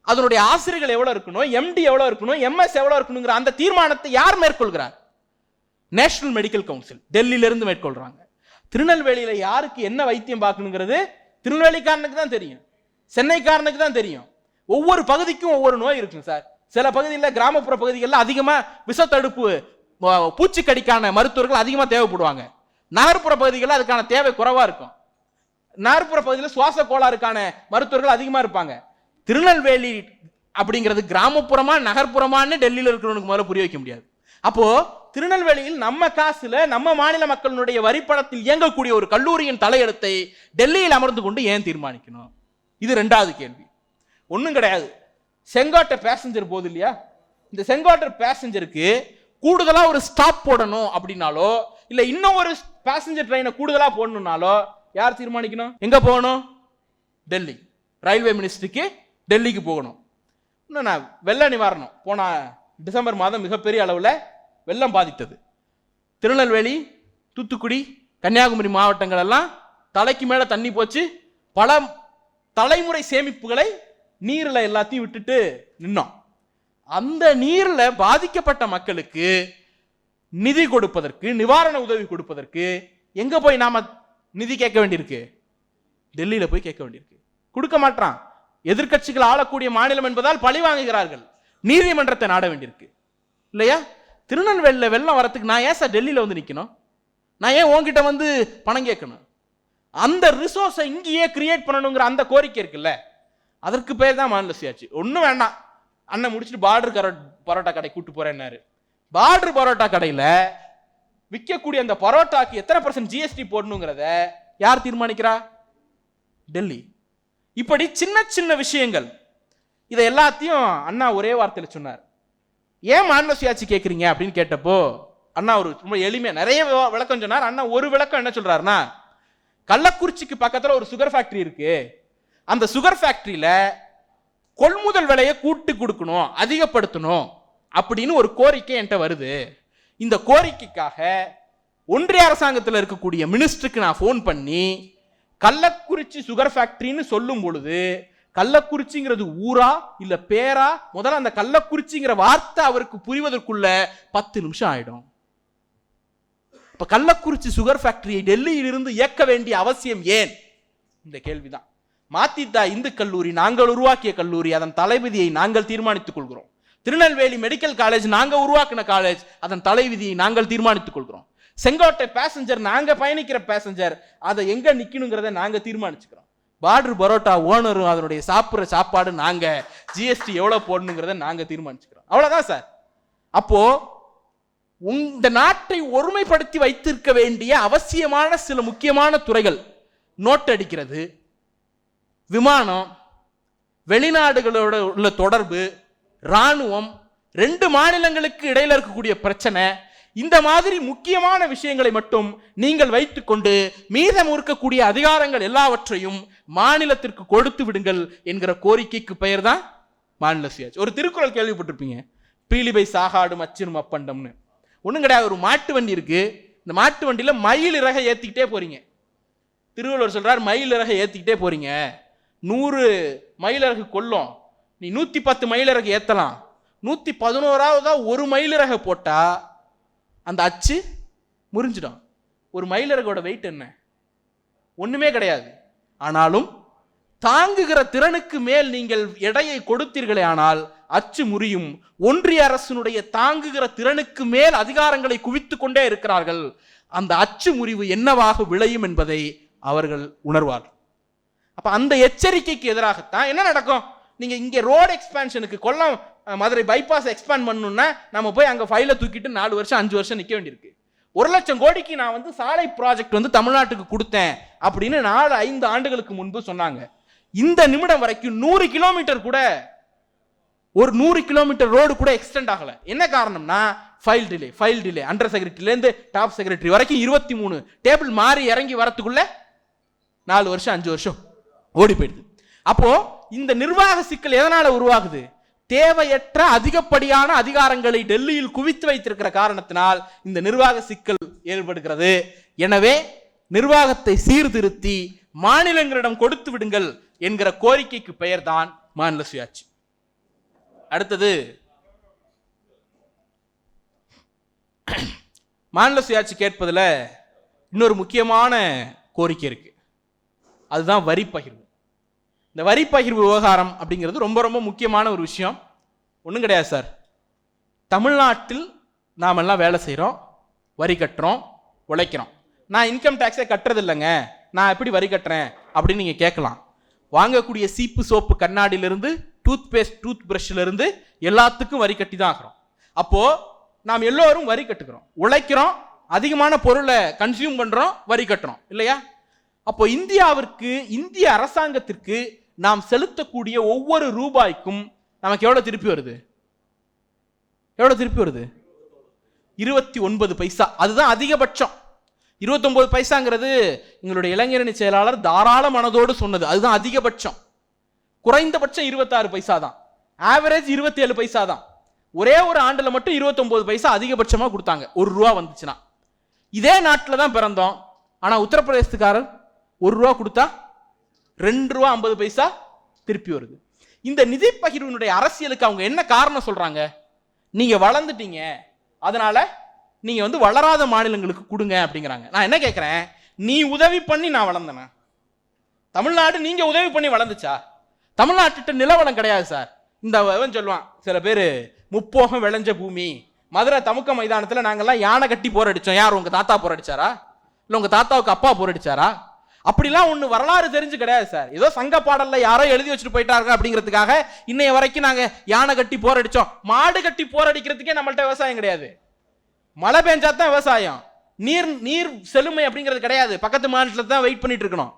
அதனுடைய ஆசிரியர்கள் எவ்வளவு இருக்கணும், எம்டி எவ்வளவு இருக்கணும், எம்எஸ் எவ்வளவு இருக்கணுங்கிற அந்த தீர்மானத்தை யார் மேற்கொள்கிறார்? நேஷனல் மெடிக்கல் கவுன்சில் டெல்லியிலிருந்து மேற்கொள்றாங்க. திருநெல்வேலியில யாருக்கு என்ன வைத்தியம் பார்க்கணுங்கிறது திருநெல்வேலிக்காரனுக்கு தான் தெரியும், சென்னைக்காரனுக்கு தான் தெரியும். ஒவ்வொரு பகுதிக்கும் ஒவ்வொரு நோய் இருக்குங்க சார். சில பகுதியில், கிராமப்புற பகுதிகளில் அதிகமாக விஷத்தடுப்பு பூச்சிக்கடிக்கான மருத்துவர்கள் அதிகமாக தேவைப்படுவாங்க. நகர்ப்புற பகுதிகளில் அதுக்கான தேவை குறைவாக இருக்கும். நகர்ப்புற பகுதியில் சுவாச கோளாறுக்கான மருத்துவர்கள் அதிகமாக இருப்பாங்க. திருநெல்வேலி அப்படிங்கிறது கிராமப்புறமா நகர்ப்புறமானு டெல்லியில் இருக்கிறவனுக்கு முதல்ல புரிய வைக்க முடியாது. அப்போ திருநெல்வேலியில் நம்ம காசுல நம்ம மாநில மக்களுடைய வரிப்பணத்தில் இயங்கக்கூடிய ஒரு கல்லூரியின் தலையெழுத்தை டெல்லியில் அமர்ந்து கொண்டு ஏன் தீர்மானிக்கணும்? இது ரெண்டாவது கேள்வி. ஒன்றும் கிடையாது. செங்கோட்டை பேசஞ்சர் போகுது இல்லையா, இந்த செங்கோட்டை பேசஞ்சருக்கு கூடுதலாக ஒரு ஸ்டாப் போடணும் அப்படின்னாலோ இல்லை இன்னும் ஒரு பேசஞ்சர் ட்ரெயினை கூடுதலாக போடணும்னாலோ யார் தீர்மானிக்கணும்? எங்கே போகணும்? டெல்லி. ரயில்வே மினிஸ்ட்ரிக்கு டெல்லிக்கு போகணும். இன்னும் நான் வெள்ள நிவாரணம் போன டிசம்பர் மாதம் மிகப்பெரிய அளவில் வெள்ளம் பாதித்தது. திருநெல்வேலி, தூத்துக்குடி, கன்னியாகுமரி மாவட்டங்கள் எல்லாம் தலைக்கு மேலே தண்ணி போச்சு. பல தலைமுறை சேமிப்புகளை நீரில் எல்லாத்தையும் விட்டுட்டு நின்னோம். அந்த நீரில் பாதிக்கப்பட்ட மக்களுக்கு நிதி கொடுப்பதற்கு, நிவாரண உதவி கொடுப்பதற்கு எங்க போய் நாம நிதி கேட்க வேண்டியிருக்கு? டெல்லியில போய் கேட்க வேண்டியிருக்கு. கொடுக்க மாட்டான். எதிர்க்கட்சிகள் ஆளக்கூடிய மாநிலம் என்பதால் பழி வாங்குகிறார்கள். நீதிமன்றத்தை நாட வேண்டியிருக்கு இல்லையா? திருநெல்வேலியில் வெள்ளம் வரத்துக்கு நான் ஏன் சார் டெல்லியில் வந்து நிற்கணும்? நான் ஏன் உங்ககிட்ட வந்து பணம் கேட்கணும்? அந்த ரிசோர்ஸை இங்கேயே கிரியேட் பண்ணணுங்கிற அந்த கோரிக்கை இருக்குல்ல, அதற்கு பேர் தான் மாநில சுயாட்சி. ஒன்றும் வேண்டாம், அண்ணன் முடிச்சுட்டு பார்டர் பரோட்டா கடை கூட்டு போறேன்னாரு. பார்டர் பரோட்டா கடையில் விற்கக்கூடிய அந்த பரோட்டாக்கு எத்தனை % ஜிஎஸ்டி போடணுங்கிறத யார் தீர்மானிக்கிறா? டெல்லி. இப்படி சின்ன சின்ன விஷயங்கள், இதை எல்லாத்தையும் அண்ணா ஒரே வார்த்தையில் சொன்னார். ஏன் மாநில சுயாட்சி கேட்குறீங்க அப்படின்னு கேட்டப்போ அண்ணா ஒரு ரொம்ப எளிமையாக நிறைய விளக்கம் சொன்னார். அண்ணா ஒரு விளக்கம் என்ன சொல்றாருன்னா, கள்ளக்குறிச்சிக்கு பக்கத்தில் ஒரு சுகர் ஃபேக்டரி இருக்கு, அந்த சுகர் ஃபேக்டரியில கொள்முதல் விலையை கூட்டு கொடுக்கணும், அதிகப்படுத்தணும் அப்படின்னு ஒரு கோரிக்கை என்கிட்ட வருது. இந்த கோரிக்கைக்காக ஒன்றிய அரசாங்கத்தில் இருக்கக்கூடிய மினிஸ்டருக்கு நான் ஃபோன் பண்ணி கள்ளக்குறிச்சி சுகர் ஃபேக்டரின்னு சொல்லும் பொழுது கள்ளக்குறிச்சிங்கிறது ஊரா இல்ல பேரா, முதல்ல அந்த கள்ளக்குறிச்சிங்கிற வார்த்தை அவருக்கு புரிவதற்குள்ள 10 நிமிஷம் ஆயிடும். இப்ப கள்ளக்குறிச்சி சுகர் ஃபேக்டரியை டெல்லியில் இருந்து இயக்க வேண்டிய அவசியம் ஏன்? இந்த கேள்விதான். மாத்தித்தா இந்து கல்லூரி நாங்கள் உருவாக்கிய கல்லூரி, அதன் தலைவிதியை நாங்கள் தீர்மானித்துக் கொள்கிறோம். திருநெல்வேலி மெடிக்கல் காலேஜ் நாங்க உருவாக்கின காலேஜ், அதன் தலைவிதியை நாங்கள் தீர்மானித்துக் கொள்கிறோம். செங்கோட்டை பேசஞ்சர் நாங்க பயணிக்கிற பேசஞ்சர், அதை எங்க நிக்கணுங்கிறத நாங்க தீர்மானிச்சுக்கிறோம். பார்டர் பரோட்டா ஓனரும் அதனுடைய சாப்பிட்ற சாப்பாடு நாங்க, ஜிஎஸ்டி எவ்வளவு போடணுங்கிறத நாங்க தீர்மானிச்சுக்கிறோம். அவ்வளவுதான் சார். அப்போ இந்த நாட்டை ஒருமைப்படுத்தி வைத்திருக்க வேண்டிய அவசியமான சில முக்கியமான துறைகள், நோட் அடிக்கிறது, விமானம், வெளிநாடுகளோட உள்ள தொடர்பு, ராணுவம், 2 மாநிலங்களுக்கு இடையில இருக்கக்கூடிய பிரச்சனை, இந்த மாதிரி முக்கியமான விஷயங்களை மட்டும் நீங்கள் வைத்துக்கொண்டு மீதம் இருக்கக்கூடிய அதிகாரங்கள் எல்லாவற்றையும் மாநிலத்திற்கு கொடுத்து விடுங்கள் என்கிற கோரிக்கைக்கு பெயர் தான் மாநில சுயாட்சி. ஒரு திருக்குறள் கேள்விப்பட்டிருப்பீங்க, பீலிபை சாகாடும் அச்சிறும் அப்பண்டம்னு. ஒன்றும் கிடையாது, ஒரு மாட்டு வண்டி இருக்கு. இந்த மாட்டு வண்டியில் மயில் இறகை ஏற்றிக்கிட்டே போறீங்க. திருவள்ளுவர் சொல்றார், மயில் இறகை ஏற்றிக்கிட்டே போறீங்க, 100 மயிலிறகு கொல்லும், நீ 110 மயிலிறகு ஏற்றலாம், 111ஆவதா ஒரு மயிலிறகை போட்டா அந்த அச்சு முறிஞ்சிடும். ஒரு மயிலிறகோட வெயிட் என்ன? ஒண்ணுமே கிடையாது. ஆனாலும் தாங்குகிற திறனுக்கு மேல் நீங்கள் எடையை கொடுத்தீர்களே ஆனால் அச்சு முறியும். ஒன்றிய அரசினுடைய தாங்குகிற திறனுக்கு மேல் அதிகாரங்களை குவித்து கொண்டே இருக்கிறார்கள். அந்த அச்சு முறிவு என்னவாக விளையும் என்பதை அவர்கள் உணர்வார்கள். அப்ப அந்த எச்சரிக்கைக்கு எதிராகத்தான் என்ன நடக்கும்? நீங்க இங்க ரோடு எக்ஸ்பான்ஷனுக்கு, கொல்லம் மதுரை பைபாஸ் எக்ஸ்பாண்ட் பண்ணணும்னா நம்ம போய் அங்க ஃபைல தூக்கிட்டு 4 வருஷம் 5 வருஷம் நிக்க வேண்டியிருக்கு. 1,00,000 கோடிக்கு நான் சாலை ப்ராஜெக்ட் தமிழ்நாட்டுக்கு கொடுத்தேன் அப்படின்னு 4-5 ஆண்டுகளுக்கு முன்பு சொன்னாங்க. இந்த நிமிடம் வரைக்கும் 100 கிலோமீட்டர் கூட, ஒரு 100 கிலோமீட்டர் ரோடு கூட எக்ஸ்டெண்ட் ஆகல. என்ன காரணம்னா ஃபைல் டிலே. அண்டர் செக்ரட்டரியிலேருந்து டாப் செக்ரட்டரி வரைக்கும் 23 டேபிள் மாறி இறங்கி வரத்துக்குள்ள 4 வருஷம் 5 வருஷம் ஓடி போயிடுது. அப்போ இந்த நிர்வாக சிக்கல் எதனால உருவாகுது? தேவையற்ற அதிகப்படியான அதிகாரங்களை டெல்லியில் குவித்து வைத்திருக்கிற காரணத்தினால் இந்த நிர்வாக சிக்கல் ஏற்படுகிறது. எனவே நிர்வாகத்தை சீர்திருத்தி மாநிலங்களிடம் கொடுத்து விடுங்கள் என்கிற கோரிக்கைக்கு பெயர் தான் மாநில சுயாட்சி. அடுத்தது மாநில சுயாட்சி கேட்பதில் இன்னொரு முக்கியமான கோரிக்கை இருக்கு, அதுதான் வரி பகிர்வு. இந்த வரி பகிர்வு விவகாரம் அப்படிங்கிறது ரொம்ப ரொம்ப முக்கியமான ஒரு விஷயம். ஒன்றும் கிடையாது சார், தமிழ்நாட்டில் நாம் எல்லாம் வேலை செய்கிறோம், வரி கட்டுறோம், உழைக்கிறோம். நான் இன்கம் டேக்ஸே கட்டுறது இல்லைங்க, நான் எப்படி வரி கட்டுறேன் அப்படின்னு நீங்கள் கேட்கலாம். வாங்கக்கூடிய சீப்பு சோப்பு கண்ணாடியிலிருந்து டூத் பேஸ்ட் டூத் பிரஷ்லேருந்து எல்லாத்துக்கும் வரி கட்டி தான் ஆகிறோம். அப்போது நாம் எல்லோரும் வரி கட்டுக்கிறோம், உழைக்கிறோம், அதிகமான பொருளை கன்சியூம் பண்ணுறோம், வரி கட்டுறோம் இல்லையா? அப்போ இந்தியாவிற்கு, இந்திய அரசாங்கத்திற்கு நாம் செலுத்தக்கூடிய ஒவ்வொரு ரூபாய்க்கும் நமக்கு எவ்வளவு திருப்பி வருது? 29 பைசா. அதுதான் அதிகபட்சம். 29 பைசாங்கிறது எங்களுடைய இளைஞரணி செயலாளர் தாராள மனதோடு சொன்னது. அதுதான் அதிகபட்சம். குறைந்தபட்சம் 26 பைசா தான், ஆவரேஜ் 27 பைசா தான். ஒரே ஒரு ஆண்டுல மட்டும் 29 பைசா அதிகபட்சமா கொடுத்தாங்க, ₹1 வந்துச்சுன்னா. இதே நாட்டில் தான் பிறந்தோம், ஆனா உத்தரப்பிரதேசத்துக்காரர் ₹1 கொடுத்தா ₹2.50 திருப்பி வருது. இந்த நிதி பகிர்வினுடைய அரசியலுக்கு அவங்க என்ன காரணம் சொல்றாங்க? நீங்க வளர்ந்துட்டீங்க, அதனால நீங்க வளராத மாநிலங்களுக்கு கொடுங்க அப்படிங்கிறாங்க. நான் என்ன கேட்கிறேன், நீ உதவி பண்ணி நான் வளர்ந்தேனா? தமிழ்நாடு நீங்க உதவி பண்ணி வளர்ந்துச்சா? தமிழ்நாட்டு நிலவளம் கிடையாது சார். இந்த சொல்லுவான் சில பேர், முப்போகம் விளைஞ்ச பூமி, மதுரை தமுக்க மைதானத்தில் நாங்கெல்லாம் யானை கட்டி போரடிச்சோம். யார்? உங்க தாத்தா போரடிச்சாரா? இல்லை உங்க தாத்தாவுக்கு அப்பா போரடிச்சாரா? அப்படிலாம் ஒண்ணு வரலாறு தெரிஞ்சு கிடையாது சார். ஏதோ சங்க பாடல்ல யாரோ எழுதி வச்சுட்டு போயிட்டாங்க அப்படிங்கிறதுக்காக இன்னைய வரைக்கும் நாங்க யானை கட்டி போரடிச்சோம். மாடு கட்டி போரடிக்கிறதுக்கே நம்மள்ட்ட விவசாயம் கிடையாது. மழை பெஞ்சாதான் விவசாயம், நீர் செழுமை அப்படிங்கிறது கிடையாது. பக்கத்து மாநிலத்துல தான் வெயிட் பண்ணிட்டு இருக்கணும்.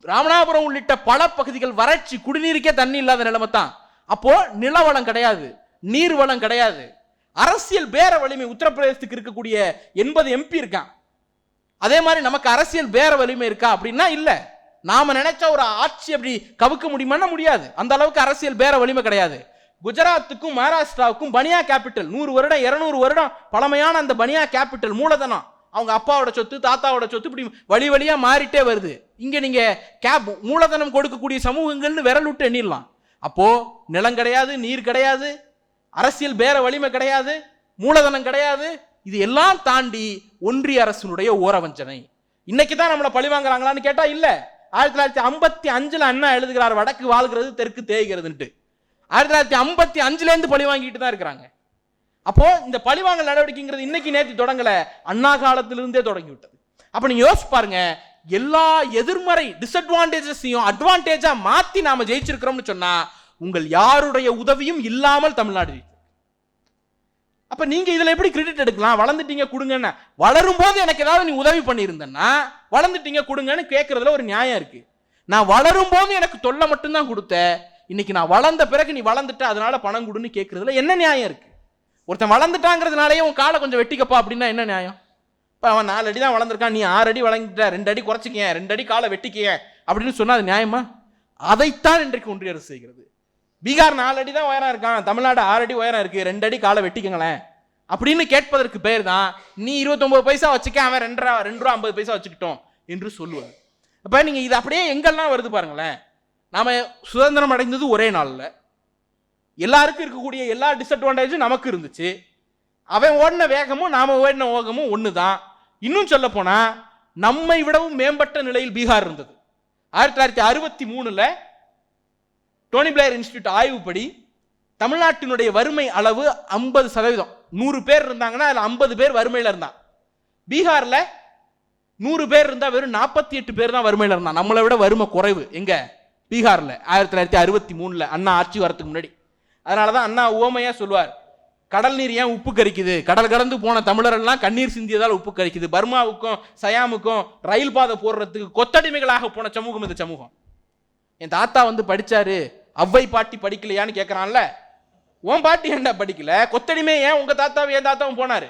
ராமநாதபுரம் உள்ளிட்ட பல பகுதிகள் வறட்சி, குடிநீருக்கே தண்ணி இல்லாத நிலைமை தான். அப்போ நிலவளம் கிடையாது, நீர் வளம் கிடையாது. அரசியல் பேர வலிமை உத்தரப்பிரதேசத்துக்கு இருக்கக்கூடிய 80 MP இருக்கான். அதே மாதிரி நமக்கு அரசியல் பேர வலிமை இருக்கா அப்படின்னா இல்ல. நாம நினைச்ச ஒரு ஆட்சி அப்படி கவுக்க முடியுமா? முடியாது. அந்த அளவுக்கு அரசியல் பேர வலிமை கிடையாது. குஜராத்துக்கும் மகாராஷ்டிராவுக்கும் பனியா கேபிட்டல், 100 வருடம் 200 வருடம் பழமையான அந்த பனியா கேபிட்டல் மூலதனம் அவங்க அப்பாவோட சொத்து, தாத்தாவோட சொத்து, இப்படி வழி வழியா மாறிட்டே வருது. இங்க நீங்க மூலதனம் கொடுக்கக்கூடிய சமூகங்கள்னு விரல் விட்டு எண்ணிடலாம். அப்போ நிலம் கிடையாது, நீர் கிடையாது, அரசியல் பேர வலிமை கிடையாது, மூலதனம் கிடையாது. இது எல்லாம் தாண்டி ஒன்றிய அரசினுடைய ஓரவஞ்சனை. இன்னைக்கு தான் நம்மளை பழி வாங்குறாங்களான்னு கேட்டா இல்ல. 1955 அண்ணா எழுதுகிறார், வடக்கு வாழ்கிறது தெற்கு தேய்கிறதுன்ட்டு. 1955 இருந்து பழி வாங்கிட்டு தான் இருக்கிறாங்க. அப்போ இந்த பழிவாங்கல் நடவடிக்கைங்கிறது இன்னைக்கு நேற்று தொடங்கல, அண்ணா காலத்திலிருந்தே தொடங்கி விட்டது. அப்ப நீங்க யோசிச்சு பாருங்க, எல்லா எதிர்மறை டிஸ்அட்வான்டேஜஸையும் அட்வான்டேஜா மாத்தி நாம ஜெயிச்சிருக்கிறோம்னு சொன்னா உங்கள் யாருடைய உதவியும் இல்லாமல் தமிழ்நாடு. அப்ப நீங்க இதுல எப்படி கிரெடிட் எடுக்கலாம்? வளர்ந்துட்டீங்க கொடுங்கன்னா, வளரும் போது எனக்கு ஏதாவது நீ உதவி பண்ணியிருந்தேன்னா வளர்ந்துட்டீங்க கொடுங்கன்னு கேட்கறதுல ஒரு நியாயம் இருக்கு. நான் வளரும் போது எனக்கு தொல்லை மட்டும்தான் கொடுத்த, இன்னைக்கு நான் வளர்ந்த பிறகு நீ வளர்ந்துட்ட அதனால பணம் கொடுன்னு கேட்கறதுல என்ன நியாயம் இருக்கு? ஒருத்தன் வளர்ந்துட்டாங்கிறதுனாலேயே உன் காலை கொஞ்சம் வெட்டிக்கப்பா அப்படின்னா என்ன நியாயம்? இப்போ அவன் 4 அடி தான் வளர்ந்துருக்கான், நீ 6 அடி வளர்ந்துட்ட, 2 அடி குறைச்சிக்க, 2 அடி காலை வெட்டிக்க அப்படின்னு சொன்னா அது நியாயமா? அதைத்தான் இன்றைக்கு ஒன்றிய அரசு செய்கிறது. பீகார் 4 அடி தான் உயரம் இருக்கான், தமிழ்நாடு 6 அடி உயரம் இருக்கு, 2 அடி காலை வெட்டிக்கங்களேன் அப்படின்னு கேட்பதற்கு பேர் தான் நீ 29 பைசா வச்சுக்க, அவன் 2 ரூபா 50 பைசா வச்சுக்கிட்டோம் என்று சொல்லுவார். அப்ப நீங்க இது அப்படியே எங்கெல்லாம் வருது பாருங்களேன். நாம சுதந்திரம் அடைந்தது ஒரே நாள்ல, எல்லாருக்கும் இருக்கக்கூடிய எல்லா டிஸ்அட்வான்டேஜும் நமக்கு இருந்துச்சு. அவன் ஓடின வேகமும் நாம ஓடின வேகமும் ஒண்ணுதான். இன்னும் சொல்ல போனா நம்மை விடவும் மேம்பட்ட நிலையில் பீகார் இருந்தது. 1963 டோனி பிளேயர் இன்ஸ்டிடியூட் ஆய்வுப்படி தமிழ்நாட்டினுடைய வறுமை அளவு 50%. 100 பேர் இருந்தாங்கன்னா அதுல 50 பேர் வறுமையில இருந்தான். பீகார்ல 100 பேர் இருந்தா வெறும் 48 பேர் தான் வறுமையில இருந்தான். நம்மளை விட வறுமை குறைவு எங்க? பீகார்ல 1963 அண்ணா ஆட்சி வரதுக்கு முன்னாடி. அதனாலதான் அண்ணா உவமையா சொல்லுவார், கடல் நீர் ஏன் உப்பு கரிக்குது, கடல் கடந்து போன தமிழரெல்லாம் கண்ணீர் சிந்தியதால் உப்பு கரிக்குது. பர்மாவுக்கும் சயாமுக்கும் ரயில் பாதை போடுறதுக்கு கொத்தடிமைகளாக போன சமூகம் இந்த சமூகம். என் தாத்தா படிச்சாரு, அவ்வை பாட்டி படிக்கலையான்னு கேட்கறான்ல. உன் பாட்டி ஏன்டா படிக்கல? கொத்தடிமை ஏன் உங்க தாத்தாவும் என் தாத்தாவும் போனாரு?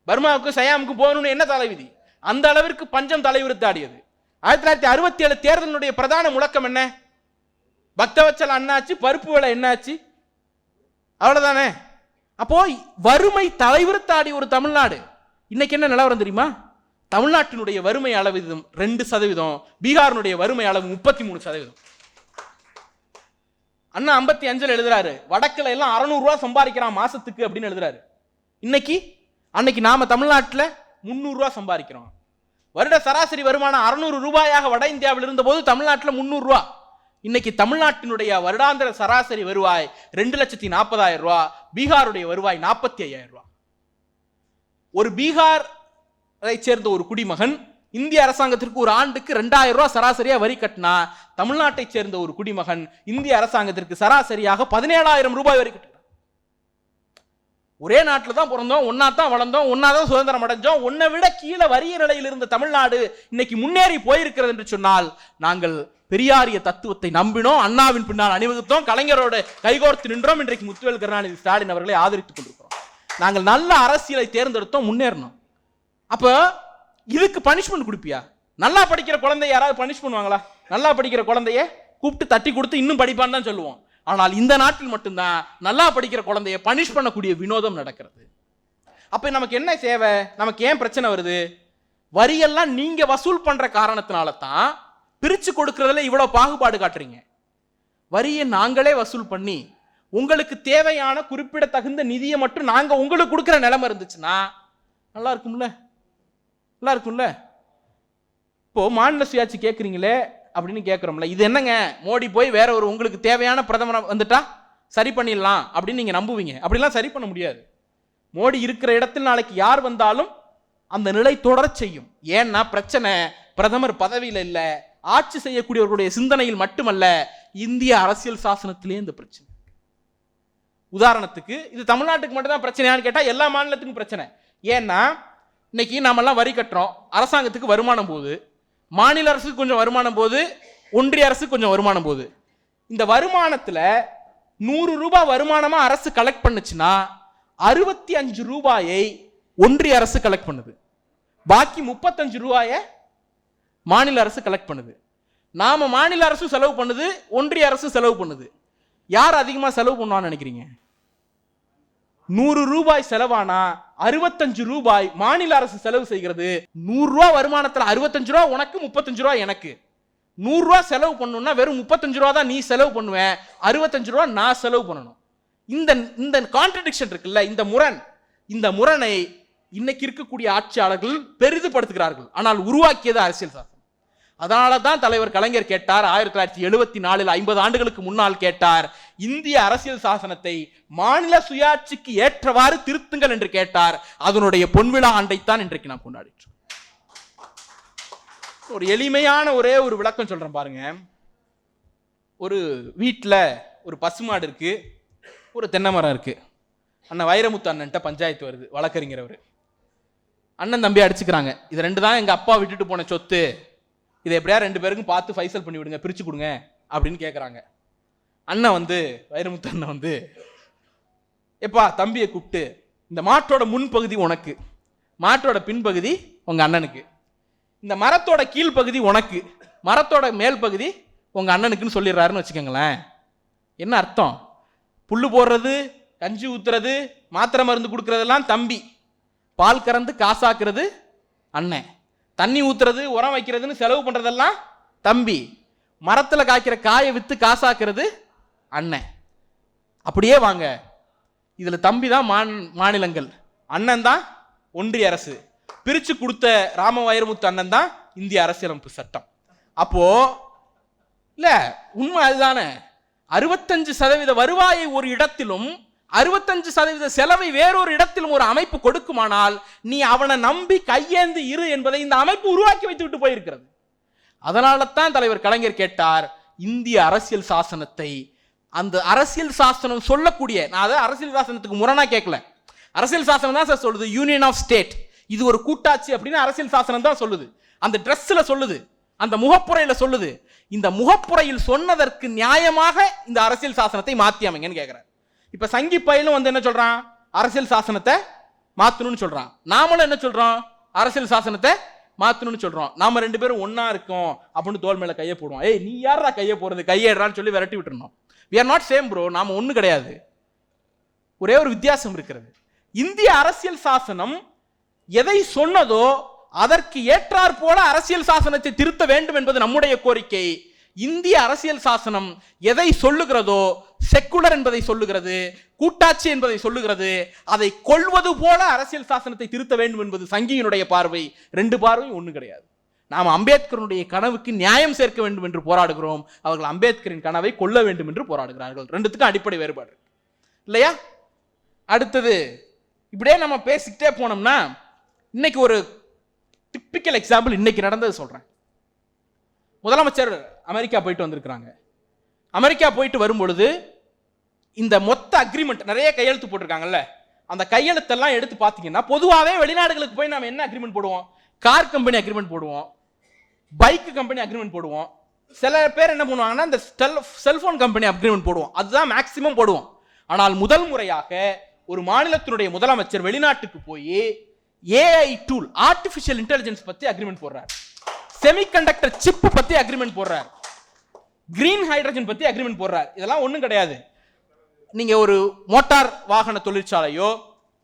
பர்மாவுக்கு சயாமுக்கு போகணும்னு என்ன தலைவிதி? அந்த அளவிற்கு பஞ்சம் தலைவிரித்தாடியது. 1967 தேர்தலினுடைய பிரதான முழக்கம் என்ன? பக்தவச்சல் அண்ணாச்சு, பருப்பு விலை என்னாச்சு, அவ்வளவுதானே. அப்போ வறுமை தலைவிரித்தாடி ஒரு தமிழ்நாடு. இன்னைக்கு என்ன நிலவரம் தெரியுமா? தமிழ்நாட்டினுடைய வறுமை அளவு 2%, பீகாரினுடைய வறுமை அளவு 33%. அண்ணா 55 எழுதுறாரு, வடக்குல எல்லாம் 600 ரூபாய் சம்பாதிக்கிறான் மாசத்துக்கு அப்படின்னு எழுதுறாரு. அன்னைக்கு நாம தமிழ்நாட்டில் 300 ரூபாய் சம்பாதிக்கிறோம். வருட சராசரி வருமானம் 600 ரூபாயாக வட இந்தியாவில் இருந்த போது தமிழ்நாட்டில் 300 ரூபாய். இன்னைக்கு தமிழ்நாட்டினுடைய வருடாந்திர சராசரி வருவாய் 2,40,000 ரூபாய், பீகாருடைய வருவாய் 45,000 ரூபாய். ஒரு பீகாரை சேர்ந்த ஒரு குடிமகன் இந்திய அரசாங்கத்திற்கு ஒரு ஆண்டுக்கு 2,000 ரூபாய் சராசரியா வரி கட்டினா, தமிழ்நாட்டை சேர்ந்த ஒரு குடிமகன் இந்திய அரசாங்கத்திற்கு சராசரியாக 17,000 ரூபாய் வரி கட்டுறான். ஒரே நாட்டில் தான் பிறந்தோம், ஒன்னா தான் வளர்ந்தோம், ஒன்னா தான் சுதந்திரம் அடைஞ்சோம். ஒன்னை விட கீழே வறிய நிலையில் இருந்த தமிழ்நாடு இன்னைக்கு முன்னேறி போயிருக்கிறது என்று சொன்னால், நாங்கள் பெரியாரிய தத்துவத்தை நம்பினோம், அண்ணாவின் பின்னால் அணிவகுத்தோம், கலைஞரோடு கைகோர்த்து நின்றோம். இன்றைக்கு முத்துவேல் கருணாநிதி ஸ்டாலின் அவர்களை ஆதரித்துக் கொண்டிருக்கிறோம். நாங்கள் நல்ல அரசியலை தேர்ந்தெடுத்தோம், முன்னேறணும். அப்ப இதுக்கு பனிஷ்மெண்ட் கொடுப்பியா? நல்லா படிக்கிற குழந்தைய யாராவது பனிஷ் பண்ணுவாங்களா? நல்லா படிக்கிற குழந்தைய கூப்பிட்டு தட்டி கொடுத்து இன்னும் படிப்பான்னு தான் சொல்லுவோம். ஆனால் இந்த நாட்டில் மட்டும்தான் நல்லா படிக்கிற குழந்தைய பனிஷ் பண்ணக்கூடிய வினோதம் நடக்கிறது. அப்ப நமக்கு என்ன சேவை? நமக்கு ஏன் பிரச்சனை வருது? வரியெல்லாம் நீங்க வசூல் பண்ற காரணத்தினால தான் பிரிச்சு கொடுக்கறதுல இவ்வளவு பாகுபாடு காட்டுறீங்க. வரியை நாங்களே வசூல் பண்ணி உங்களுக்கு தேவையான குறிப்பிடத்தகுந்த நிதியை மட்டும் நாங்க உங்களுக்கு கொடுக்கிற நிலைமை இருந்துச்சுன்னா நல்லா இருக்கும்ல? நல்லா இருக்கும்ல? இப்போ மாநில சுயாட்சி கேட்குறீங்களே அப்படின்னு கேட்குறோம்ல, இது என்னங்க மோடி போய் வேற ஒரு உங்களுக்கு தேவையான பிரதமர் வந்துட்டா சரி பண்ணிடலாம் அப்படின்னு நீங்க நம்புவீங்க. அப்படிலாம் சரி பண்ண முடியாது. மோடி இருக்கிற இடத்தில் நாளைக்கு யார் வந்தாலும் அந்த நிலை தொடர செய்யும். ஏன்னா பிரச்சனை பிரதமர் பதவியில் இல்ல, ஆட்சி செய்யக்கூடியவர்களுடைய சிந்தனையில் மட்டுமல்ல, இந்திய அரசியல் சாசனத்திலே இந்த பிரச்சனை. உதாரணத்துக்கு இது தமிழ்நாட்டுக்கு மட்டும் தான் பிரச்சனையான்னு கேட்டா எல்லா மாநிலத்துக்கும் பிரச்சனை. ஏன்னா இன்னைக்கு நாமெல்லாம் வரி கட்டுறோம், அரசாங்கத்துக்கு வருமானம் போகுது, மாநில அரசுக்கு கொஞ்சம் வருமானம் போகுது, ஒன்றிய அரசுக்கு கொஞ்சம் வருமானம் போகுது. இந்த வருமானத்துல 100 ரூபாய் வருமானமா அரசு கலெக்ட் பண்ணுச்சுன்னா 65 ரூபாயை ஒன்றிய அரசு கலெக்ட் பண்ணுது, பாக்கி 35 ரூபாயை மாநில அரசு கலெக்ட் பண்ணுது. நாம மாநில அரசு செலவு பண்ணுது, ஒன்றிய அரசு செலவு பண்ணுது. யார் அதிகமா செலவு பண்ணுவான்னு நினைக்கிறீங்க? 100 ரூபாய் செலவானா 65 ரூபாய் மாநில அரசு செலவு செய்கிறது. 100 ரூபாய் வருமானத்தில் 65 ரூபாய் உனக்கு, 35 ரூபாய் எனக்கு. 100 ரூபாய் செலவு பண்ணணும்னா வெறும் 35 ரூபாய் தான் நீ செலவு பண்ணுவேன், 65 ரூபாய் நான் செலவு பண்ணணும். இந்த கான்ட்ரடிக்ஷன் இருக்குல்ல, இந்த முரணை இன்னைக்கு இருக்கக்கூடிய ஆட்சியாளர்கள் பெரிதுபடுத்துகிறார்கள். ஆனால் உருவாக்கியது அரசியல் சாசனம். அதனால தான் தலைவர் கலைஞர் கேட்டார் 1974 50 ஆண்டுகளுக்கு முன்னால் கேட்டார், இந்திய அரசியல் சாசனத்தை மாநில சுயாட்சிக்கு ஏற்றவாறு திருத்துங்கள் என்று கேட்டார். அதனுடைய பொன்விழா ஆண்டைத்தான் இன்றைக்கு நாம் கொண்டாடிட்டோம். ஒரு எளிமையான ஒரே ஒரு விளக்கம் சொல்றேன் பாருங்க. ஒரு வீட்டில் ஒரு பசுமாடு இருக்கு, ஒரு தென்னை மரம் இருக்கு. அண்ணன் வைரமுத்து அண்ணன்ட்ட பஞ்சாயத்து வருது, வழக்கறிஞர். அண்ணன் தம்பி அடிச்சுக்கிறாங்க, இது 2 தான் எங்க அப்பா விட்டுட்டு போன சொத்து, இதை எப்படியா 2 பேருக்கும் பார்த்து ஃபைசல் பண்ணி விடுங்க, பிரிச்சு கொடுங்க அப்படின்னு கேட்குறாங்க. அண்ணன் வைரமுத்து அண்ணன் எப்பா தம்பியை கூப்பிட்டு இந்த மாட்டோட முன்பகுதி உனக்கு, மாட்டோட பின்பகுதி உங்க அண்ணனுக்கு, இந்த மரத்தோட கீழ்ப்பகுதி உனக்கு, மரத்தோட மேல் பகுதி உங்க அண்ணனுக்குன்னு சொல்லிடுறாருன்னு வச்சுக்கோங்களேன். என்ன அர்த்தம்? புல்லு போடுறது, கஞ்சி ஊத்துறது, மாத்திரை மருந்து கொடுக்கறதெல்லாம் தம்பி, பால் கறந்து காசாக்குறது அண்ணன், தண்ணி ஊத்துறது உரம் வைக்கிறதுன்னு செலவு பண்றதெல்லாம் தம்பி, மரத்தில் காய்க்கிற காயை வித்து காசாக்குறது அண்ணன். அப்படியே வாங்க, இதுல தம்பி தான் மாநிலங்கள், அண்ணன் தான் ஒன்றிய அரசு, பிரிச்சு கொடுத்த ராம வைரமுத்து அண்ணன் தான் இந்திய அரசியலமைப்பு சட்டம். அப்போ இல்ல உண்மை அதுதானே, 65% வருவாயை ஒரு இடத்திலும் 65% செலவை வேறொரு இடத்திலும் ஒரு அமைப்பு கொடுக்குமானால் நீ அவனை நம்பி கையேந்து இரு என்பதை இந்த அமைப்பு உருவாக்கி வைத்து விட்டு போயிருக்கிறது. அதனால தான் தலைவர் கலைஞர் கேட்டார், இந்திய அரசியல் சாசனத்தை, அந்த அரசியல் சாசனம் சொல்லக்கூடிய, நான் அதை அரசியல் சாசனத்துக்கு முரணா கேட்கல, அரசியல் சாசனம் தான் சார் சொல்லுது யூனியன் ஆஃப் ஸ்டேட், இது ஒரு கூட்டாட்சி அப்படின்னு அரசியல் சாசனம் தான் சொல்லுது, அந்த ட்ரெஸ்ல சொல்லுது, அந்த முகப்புரையில சொல்லுது. இந்த முகப்புரையில் சொன்னதற்கு நியாயமாக இந்த அரசியல் சாசனத்தை மாத்தி அமைங்கன்னு கேட்கிறார். இப்ப சங்கி பயிலும் வந்து என்ன சொல்றான், அரசியல் சாசனத்தை மாத்தணும்னு சொல்றான். நாமளும் என்ன சொல்றோம், அரசியல் சாசனத்தை மாத்தணும்னு சொல்றோம். நாம ரெண்டு பேரும் ஒன்னா இருக்கோம் அப்படின்னு தோல் மேல கையை போடுவோம். ஏய் நீ யாரா கையை போறது, கையேடுறான்னு சொல்லி விரட்டி விட்டுறணும். we are not same bro, நாம ஒண்ணு கிடையாது. ஒரே ஒரு வித்தியாசம் இருக்கிறது. இந்திய அரசியல் சாசனம் எதை சொன்னதோ அதற்கு ஏற்றாற் போல அரசியல் சாசனத்தை திருத்த வேண்டும் என்பது நம்முடைய கோரிக்கை. இந்திய அரசியல் சாசனம் எதை சொல்லுகிறதோ, செக்குலர் என்பதை சொல்லுகிறது, கூட்டாட்சி என்பதை சொல்லுகிறது, அதை கொள்வது போல அரசியல் சாசனத்தை திருத்த வேண்டும் என்பது சங்கியினுடைய பார்வை. ரெண்டு பார்வையும் ஒண்ணு கிடையாது. நாம் அம்பேத்கருடைய கனவுக்கு நியாயம் சேர்க்க வேண்டும் என்று போராடுகிறோம், அவர்கள் அம்பேத்கரின் கனவை கொல்ல வேண்டும் என்று போராடுகிறார்கள். ரெண்டுத்துக்கும் அடிப்படை வேறுபாடு இல்லையா? அடுத்தது இப்படியே நம்ம பேசிக்கிட்டே போனோம்னா, இன்னைக்கு ஒரு டிப்பிக்கல் எக்ஸாம்பிள் இன்னைக்கு நடந்தது சொல்றேன். முதலமைச்சர் அமெரிக்கா போயிட்டு வந்திருக்கிறாங்க. அமெரிக்கா போயிட்டு வரும்பொழுது இந்த மொத்த அக்ரிமெண்ட் நிறைய கையெழுத்து போட்டிருக்காங்கல்ல, அந்த கையெழுத்தெல்லாம் எடுத்து பார்த்தீங்கன்னா பொதுவாகவே வெளிநாடுகளுக்கு போய் நம்ம என்ன அக்ரிமெண்ட் போடுவோம், கார் கம்பெனி அக்ரிமெண்ட் போடுவோம், பைக் கம்பெனி அக்ரிமெண்ட் போடுவோம், சில பேர் என்ன பண்ணுவாங்கன்னா இந்த செல்போன் கம்பெனி அக்ரிமெண்ட் போடுவோம், அதுதான் மேக்சிமம் போடுவோம். ஆனால் முதல் முறையாக ஒரு மாநிலத்தினுடைய முதலமைச்சர் வெளிநாட்டுக்கு போய் ஏஐ டூல், ஆர்டிபிஷியல் இன்டெலிஜென்ஸ் பத்தி அக்ரிமெண்ட் போடுறார், செமிகண்டக்டர் சிப் பத்தி அக்ரிமெண்ட் போடுறார், கிரீன் ஹைட்ரஜன் பத்தி அக்ரிமெண்ட் போடுறார். இதெல்லாம் ஒண்ணும் கிடையாது. நீங்க ஒரு மோட்டார் வாகன தொழிற்சாலையோ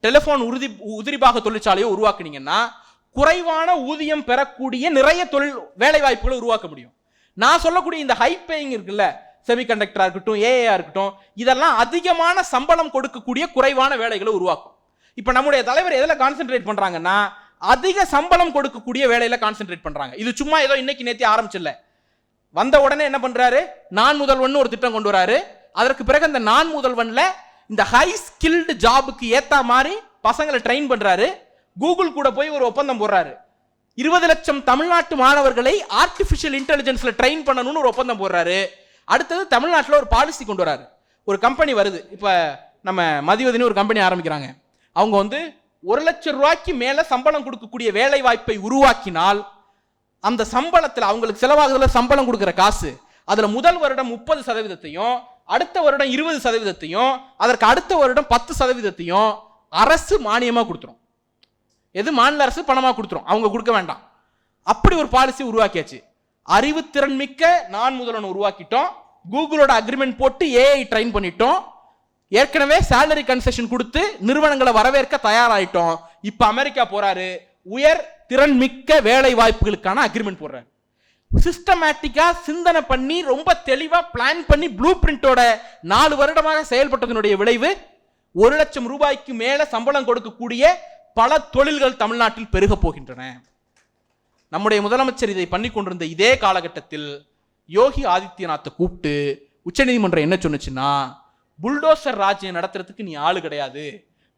டெலிபோன் உதிரிபாக தொழிற்சாலையோ உருவாக்குனீங்கன்னா குறைவான ஊதியம் பெறக்கூடிய நிறைய தொழில் வேலை வாய்ப்புகளை உருவாக்க முடியும். நான் சொல்லக்கூடிய இந்த ஹை பேயிங் இருக்குல்ல, செமிகண்டக்டரா இருக்கட்டும், ஏஐயா இருக்கட்டும், இதெல்லாம் அதிகமான சம்பளம் கொடுக்கக்கூடிய குறைவான வேலைகளை உருவாக்கும். இப்ப நம்முடைய தலைவர் எதுல கான்சென்ட்ரேட் பண்றாங்கன்னா, அதிக சம்பளம் கொடுக்கக்கூடிய வேலையில கான்சென்ட்ரேட் பண்றாங்க. இது சும்மா ஏதோ இன்னைக்கு நேத்தி ஆரம்பிச்சில்ல, வந்த உடனே என்ன பண்றாரு, நான் முதல்வன் ஒரு திட்டம் கொண்டு வராரு. அதற்கு பிறகு அந்த நான் முதல்வன்ல இந்த ஹை ஸ்கில்டு ஜாபுக்கு ஏத்த மாதிரி பசங்களை ட்ரெயின் பண்றாரு. கூகுள் கூட போய் ஒரு ஒப்பந்தம் போடுறாரு, 20 லட்சம் தமிழ்நாட்டு மாணவர்களை ஆர்டிபிஷியல் இன்டெலிஜென்ஸ்ல ட்ரெயின் பண்ணணும்னு ஒரு ஒப்பந்தம் போடுறாரு. அடுத்தது தமிழ்நாட்டில் ஒரு பாலிசி கொண்டு வராரு. ஒரு கம்பெனி வருது, இப்ப நம்ம மதிவதினு ஒரு கம்பெனி ஆரம்பிக்கிறாங்க. அவங்க வந்து 1 லட்சம் ரூபாய்க்கு மேல சம்பளம் கொடுக்கக்கூடிய வேலை வாய்ப்பை உருவாக்கினால் அந்த சம்பளத்தில் அவங்களுக்கு செலவாகுதுல சம்பளம் கொடுக்கிற காசு, அதுல முதல் வருடம் 30%, அடுத்த வருடம் 20%, அதற்கு அடுத்த வருடம் 10% அரசு மானியமா கொடுத்துரும். எது மாநில அரசு பணமா கொடுத்துரும், அவங்க கொடுக்க வேண்டாம். அப்படி ஒரு பாலிசி உருவாக்கியாச்சு. அறிவுத்திறன் மிக்க நான் முதல்வன் உருவாக்கிட்டோம், கூகுளோட அக்ரிமெண்ட் போட்டு ஏஐ ட்ரெயின் பண்ணிட்டோம், ஏற்கனவே சேலரி கன்செஷன் கொடுத்து நிறுவனங்களை வரவேற்க தயாராயிட்டோம். இப்ப அமெரிக்கா போறாரு, உயர் திறன் மிக்க வேலை வாய்ப்புகளுக்கான அக்ரிமெண்ட் போடுறாரு. சிஸ்டமேட்டிக்கா சிந்தனை பண்ணி ரொம்ப தெளிவா பிளான் பண்ணி ப்ளூ பிரிண்டோட 4 வருடமாக செயல்பட்டதனுடைய விளைவு 1 லட்சம் ரூபாய்க்கு மேல சம்பளம் கொடுக்கக்கூடிய பல தொழில்கள் தமிழ்நாட்டில் பெருக போகின்றன. நம்முடைய முதலமைச்சர் இதை பண்ணி கொண்டிருந்த இதே காலகட்டத்தில் யோகி ஆதித்யநாத்தை கூப்பிட்டு உச்சநீதிமன்றம் என்ன சொன்னுச்சுன்னா, புல்டோசர் ராஜ்யம் நடத்துறதுக்கு நீ ஆளு கிடையாது,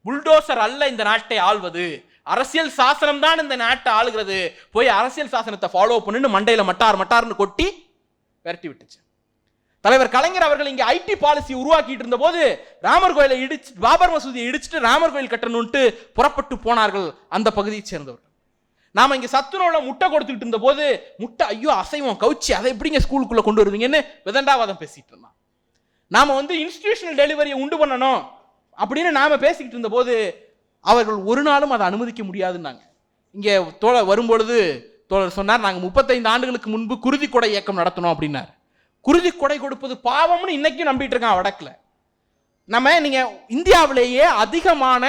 புல்டோசர் அல்ல இந்த நாட்டை ஆள்வது, அரசியல் சாசனம் தான் இந்த நாட்டை ஆளுகிறது, போய் அரசியல் சாசனத்தை ஃபாலோ பண்ணுன்னு மண்டையில மட்டார்னு கொட்டி விரட்டி விட்டுச்சு. தலைவர் கலைஞர் அவர்கள் இங்க ஐடி பாலிசி உருவாக்கிட்டு இருந்த போது ராமர் கோயிலை இடிச்சு, பாபர் மசூதியை இடிச்சுட்டு ராமர் கோயில் கட்டணும்ட்டு புறப்பட்டு போனார்கள் அந்த பகுதியை சேர்ந்தவர்கள். நாம இங்க சத்துணவுல முட்டை கொடுத்துக்கிட்டு இருந்த போது முட்டை ஐயோ அசைவம் கவுச்சி அதை எப்படிங்க ஸ்கூலுக்குள்ள கொண்டு வருவீங்கன்னு விதண்டாவாதம் பேசிட்டு இருந்தான். நாம வந்து இன்ஸ்டிடியூஷனல் டெலிவரியை உண்டு பண்ணணும் அப்படின்னு நாம பேசிக்கிட்டு இருந்த போது அவர்கள் ஒரு நாளும் அதை அனுமதிக்க முடியாதுன்னாங்க. இங்கே தோழர் வரும்பொழுது தோழர் சொன்னார், நாங்கள் 35 ஆண்டுகளுக்கு முன்பு குருதி கொடை இயக்கம் நடத்தணும் அப்படின்னார். குருதி கொடை கொடுப்பது பாவம்னு இன்னைக்கும் நம்பிட்டு இருக்கான் வடக்குல. நீங்க இந்தியாவிலேயே அதிகமான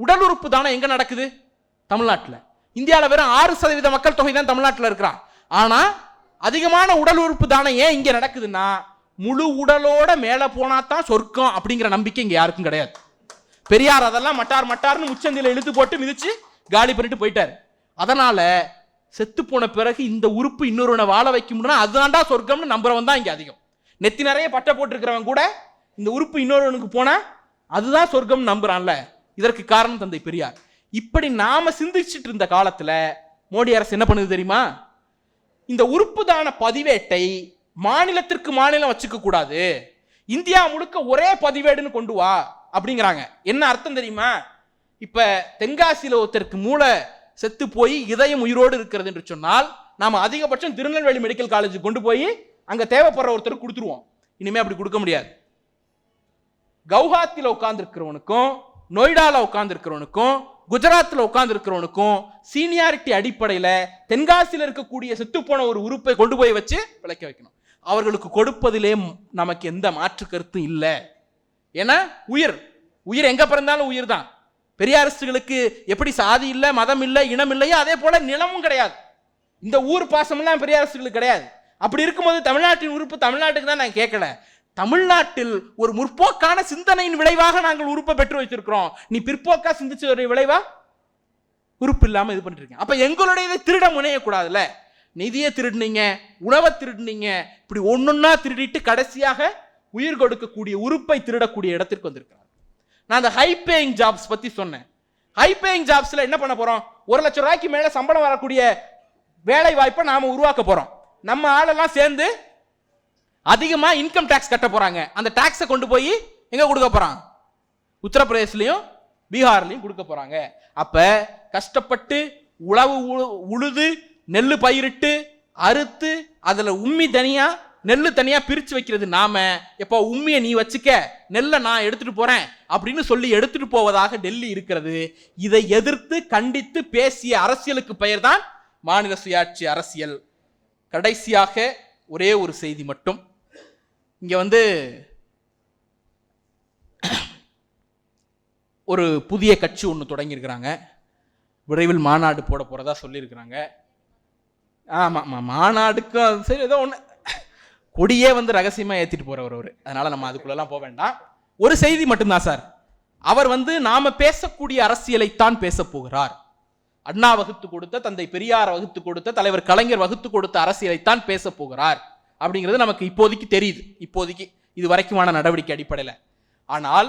உடல் உறுப்பு தானம் எங்க நடக்குது? தமிழ்நாட்டில். இந்தியாவில் வெறும் 6% மக்கள் தொகை தான் தமிழ்நாட்டில் இருக்கிறான். ஆனா அதிகமான உடல் உறுப்பு தானம் ஏன் இங்க நடக்குதுன்னா, முழு உடலோட மேல போனா தான் சொர்க்கம் அப்படிங்கிற நம்பிக்கை இங்க யாருக்கும் கிடையாது. பெரியார் அதெல்லாம் மட்டார்னு முச்சந்தில இழுத்து போட்டு மிதிச்சு காலி பண்ணிட்டு போயிட்டாரு. அதனால செத்து போன பிறகு இந்த உறுப்பு இன்னொருவனை வாழ வைக்க முடியும்னா அதுதான்டா சொர்க்கம்னு நம்புறவன் தான் இங்க அதிகம். நெத்தி நிறைய பட்டை போட்டிருக்கிறவன் கூட இந்த உறுப்பு இன்னொருவனுக்கு போனா அதுதான் சொர்க்கம் நம்புறான்ல. இதற்கு காரணம் தந்தை பெரியார். இப்படி நாம சிந்திச்சுட்டு இருந்த காலத்துல மோடி அரசு என்ன பண்ணுது தெரியுமா? இந்த உறுப்பு தான பதிவேட்டை மாநிலத்திற்கு மாநிலம் வச்சுக்க கூடாது, இந்தியா முழுக்க ஒரே பதிவேடுன்னு கொண்டு வா அப்படிங்கிறாங்க. என்ன அர்த்தம் தெரியுமா? இப்ப தென்காசியில ஒருத்தருக்கு மூளை செத்து போய் இதயம் உயிரோடு இருக்கிறது என்று சொன்னால் நாம அதிகபட்சம் திருநெல்வேலி மெடிக்கல் காலேஜ் கொண்டு போய் அங்க தேவைப்படுற ஒருத்தருக்கு கொடுத்துருவோம். இனிமே அப்படி கொடுக்க முடியாது. கவுஹாத்தில உட்கார்ந்து இருக்கிறவனுக்கும், நொய்டால உட்கார்ந்து இருக்கிறவனுக்கும், குஜராத்தில் உட்கார்ந்து இருக்கிறவனுக்கும் சீனியாரிட்டி அடிப்படையில் தென்காசியில் இருக்கக்கூடிய செத்து போன ஒரு உறுப்பை கொண்டு போய் வச்சு விளக்க வைக்கணும். அவர்களுக்கு கொடுப்பதிலே நமக்கு எந்த மாற்று கருத்தும் இல்லை. ஏன்னா உயிர் எங்க பிறந்தாலும் உயிர் தான். பெரியாரிஸ்டுகளுக்கு எப்படி சாதி இல்லை, மதம் இல்லை, இனம் இல்லையோ அதே போல நிலமும் கிடையாது. இந்த ஊர் பாசமெல்லாம் பெரியாரிஸ்டுகளுக்கு கிடையாது. அப்படி இருக்கும்போது தமிழ்நாட்டின் உறுப்பு தமிழ்நாட்டுக்கு தான் நான் கேட்கல. தமிழ்நாட்டில் ஒரு முற்போக்கான சிந்தனையின் விளைவாக நாங்கள் உறுப்பை பெற்று வச்சிருக்கிறோம். நீ பிற்போக்கா சிந்திச்ச ஒரு விளைவா உறுப்பு இல்லாம இது பண்ணிட்டு இருக்கீங்க. அப்ப எங்களுடைய திருட முனையக்கூடாதுல்ல. நிதியை திருடுனீங்க, உணவை திருடுனீங்க, இப்படி ஒன்னொன்னா திருடிட்டு கடைசியாக உயிர் கொடுக்கக்கூடிய உறுப்பை திருடக்கூடிய இடத்திற்கு வந்திருக்கிறார். நான் அந்த ஹை பேயிங் ஜாப்ஸ் பத்தி சொன்னேன். ஹை பேயிங் ஜாப்ஸ்ல என்ன பண்ண போறோம்? 1 லட்சம் ரூபாய்க்கு மேல சம்பளம் வரக்கூடிய வேலை வாய்ப்பை நாம உருவாக்க போறோம். நம்ம ஆளெல்லாம் சேர்ந்து அதிகமா இன்கம் டாக்ஸ் கட்ட போறாங்க. அந்த டாக்ஸை கொண்டு போய் எங்க கொடுக்க போறாங்க? உத்தரப்பிரதேசலையும் பீகார்லையும் கொடுக்க போறாங்க. அப்ப கஷ்டப்பட்டு உழவு உழுது நெல்லு பயிரிட்டு அறுத்து அதுல உம்மி தனியா நெல்லு தனியா பிரிச்சு வைக்கிறது நாம. எப்போ உம்மியை நீ வச்சுக்க, நெல்லை நான் எடுத்துட்டு போறேன் அப்படின்னு சொல்லி எடுத்துட்டு போவதாக டெல்லி இருக்கிறது. இதை எதிர்த்து கண்டித்து பேசிய அரசியலுக்கு பெயர் தான் மாநில சுயாட்சி அரசியல். கடைசியாக ஒரே ஒரு செய்தி மட்டும். இங்க ஒரு புதிய கட்சி ஒன்று தொடங்கியிருக்கிறாங்க. விரைவில் மாநாடு போட போறதா சொல்லியிருக்கிறாங்க. ஆமாம், மாநாடுக்கும் சரி ஏதோ ஒன்று கொடியே ரகசியமா ஏற்றிட்டு போறவர் அவர். அதனால நம்ம அதுக்குள்ளெல்லாம் போக வேண்டாம். ஒரு செய்தி மட்டும்தான் சார். அவர் நாம பேசக்கூடிய அரசியலைத்தான் பேச போகிறார். அண்ணா வகுத்து கொடுத்த, தந்தை பெரியார் வகுத்து கொடுத்த, தலைவர் கலைஞர் வகுத்து கொடுத்த அரசியலைத்தான் பேச போகிறார் அப்படிங்கிறது நமக்கு இப்போதைக்கு தெரியுது. இப்போதைக்கு இது வரைக்குமான நடவடிக்கை அடிப்படையில். ஆனால்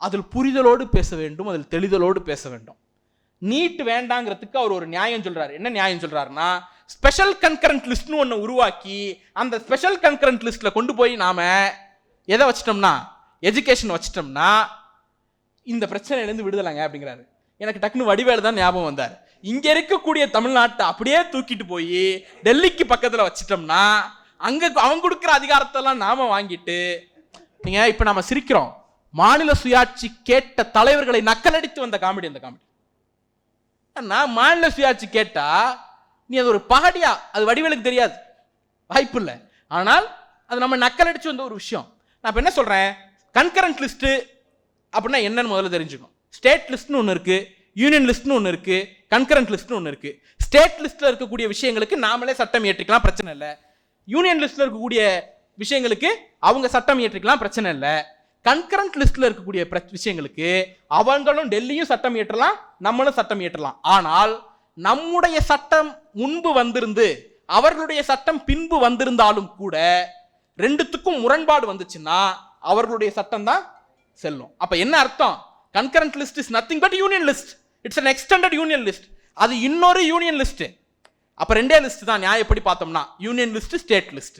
அதில் புரிதலோடு பேச வேண்டும், அதில் தெளிதலோடு பேச வேண்டும். நீட் வேண்டாங்கிறதுக்கு அவர் ஒரு நியாயம் சொல்றாரு. என்ன நியாயம் சொல்றாருன்னா, ஸ்பெஷல் கன்கரண்ட் லிஸ்ட்னு ஒன்று உருவாக்கி அந்த ஸ்பெஷல் கன்கரண்ட் லிஸ்ட்ல கொண்டு போய் நாம எதை வச்சிட்டோம்னா, எஜுகேஷன் வச்சிட்டோம்னா இந்த பிரச்சனையிலேருந்து விடுதலைங்க அப்படிங்கிறாரு. எனக்கு டக்குன்னு வடிவேலு தான் ஞாபகம் வந்தார். இங்க இருக்கக்கூடிய தமிழ்நாட்டை அப்படியே தூக்கிட்டு போய் டெல்லிக்கு பக்கத்துல வச்சிட்டோம்னா அங்க அவங்க கொடுக்குற அதிகாரத்தெல்லாம் நாம வாங்கிட்டு, நீங்க இப்ப நாம சிரிக்கிறோம், மாநில சுயாட்சி கேட்ட தலைவர்களை நக்கலடித்து வந்த காமெடி அந்த காமெடி. நான் மாநில சுயாட்சி கேட்டா நீ அது ஒரு பகடியா, அது வடிவேலுக்கு தெரியாது, வாய்ப்பு இல்லை. ஆனால் அது நம்ம நக்கலடிச்சு வந்த ஒரு விஷயம். நான் இப்ப என்ன சொல்றேன், கன்கரண்ட் லிஸ்ட் அப்படின்னா என்னன்னு முதல்ல தெரிஞ்சுக்கணும். ஸ்டேட் லிஸ்ட்னு ஒன்று இருக்கு, யூனியன் லிஸ்ட்னு ஒன்று இருக்கு, கன்கரண்ட் லிஸ்ட்னு ஒன்று இருக்கு. ஸ்டேட் லிஸ்ட்ல இருக்கக்கூடிய விஷயங்களுக்கு நாமளே சட்டம் இயற்றிக்கலாம், பிரச்சனை இல்லை. யூனியன் லிஸ்ட்ல இருக்கக்கூடிய விஷயங்களுக்கு அவங்க சட்டம் இயற்றிக்கலாம், பிரச்சனை இல்லை. கன்கரண்ட் லிஸ்ட்ல இருக்கக்கூடிய விஷயங்களுக்கு அவங்களும் டெல்லியும் சட்டம் இயற்றலாம், நம்மளும் சட்டம் இயற்றலாம். ஆனால் நம்முடைய சட்டம் முன்பு வந்திருந்து அவர்களுடைய சட்டம் பின்பு வந்திருந்தாலும் கூட ரெண்டுத்துக்கும் முரண்பாடு வந்துச்சுன்னா அவர்களுடைய சட்டம் தான் செல்லும். அப்ப என்ன அர்த்தம்? concurrent list is nothing but union list. It's an extended union list. அது இன்னொரு யூனியன் லிஸ்ட். அப்ப ரெண்டே லிஸ்ட் தான் நியாயப்படி பார்த்தோம்னா, யூனியன் லிஸ்ட், ஸ்டேட் லிஸ்ட்.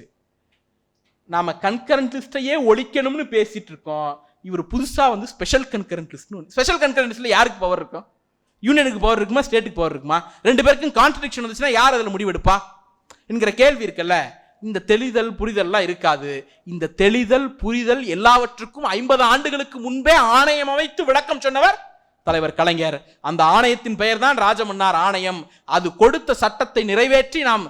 நாம கன்கரண்ட் லிஸ்டையே ஒழிக்கணும்னு பேசிட்டு இருக்கோம். இவர் புதுசா special concurrent list. Special concurrent லிஸ்ட்ல யாருக்கு பவர் இருக்கும்? யூனியனுக்கு பவர் இருக்குமா, ஸ்டேட்டுக்கு பவர் இருக்குமா? ரெண்டு பேருக்கும் கான்ட்ரடிக்ஷன் வந்துச்சுன்னா யார் அதில் முடிவெடுப்பா என்கிற கேள்வி இருக்குல்ல. இந்த தெளிதல் புரிதல்லாம் இருக்காது. இந்த தெளிதல் புரிதல் எல்லாவற்றுக்கும் 50 ஆண்டுகளுக்கு முன்பே ஆணையம் அமைத்து விளக்கம் சொன்னவர் தலைவர் கலைஞர். அந்த ஆணையத்தின் பெயர் தான் ராஜமன்னார் ஆணையம். அது கொடுத்த சட்டத்தை நிறைவேற்றி நாம்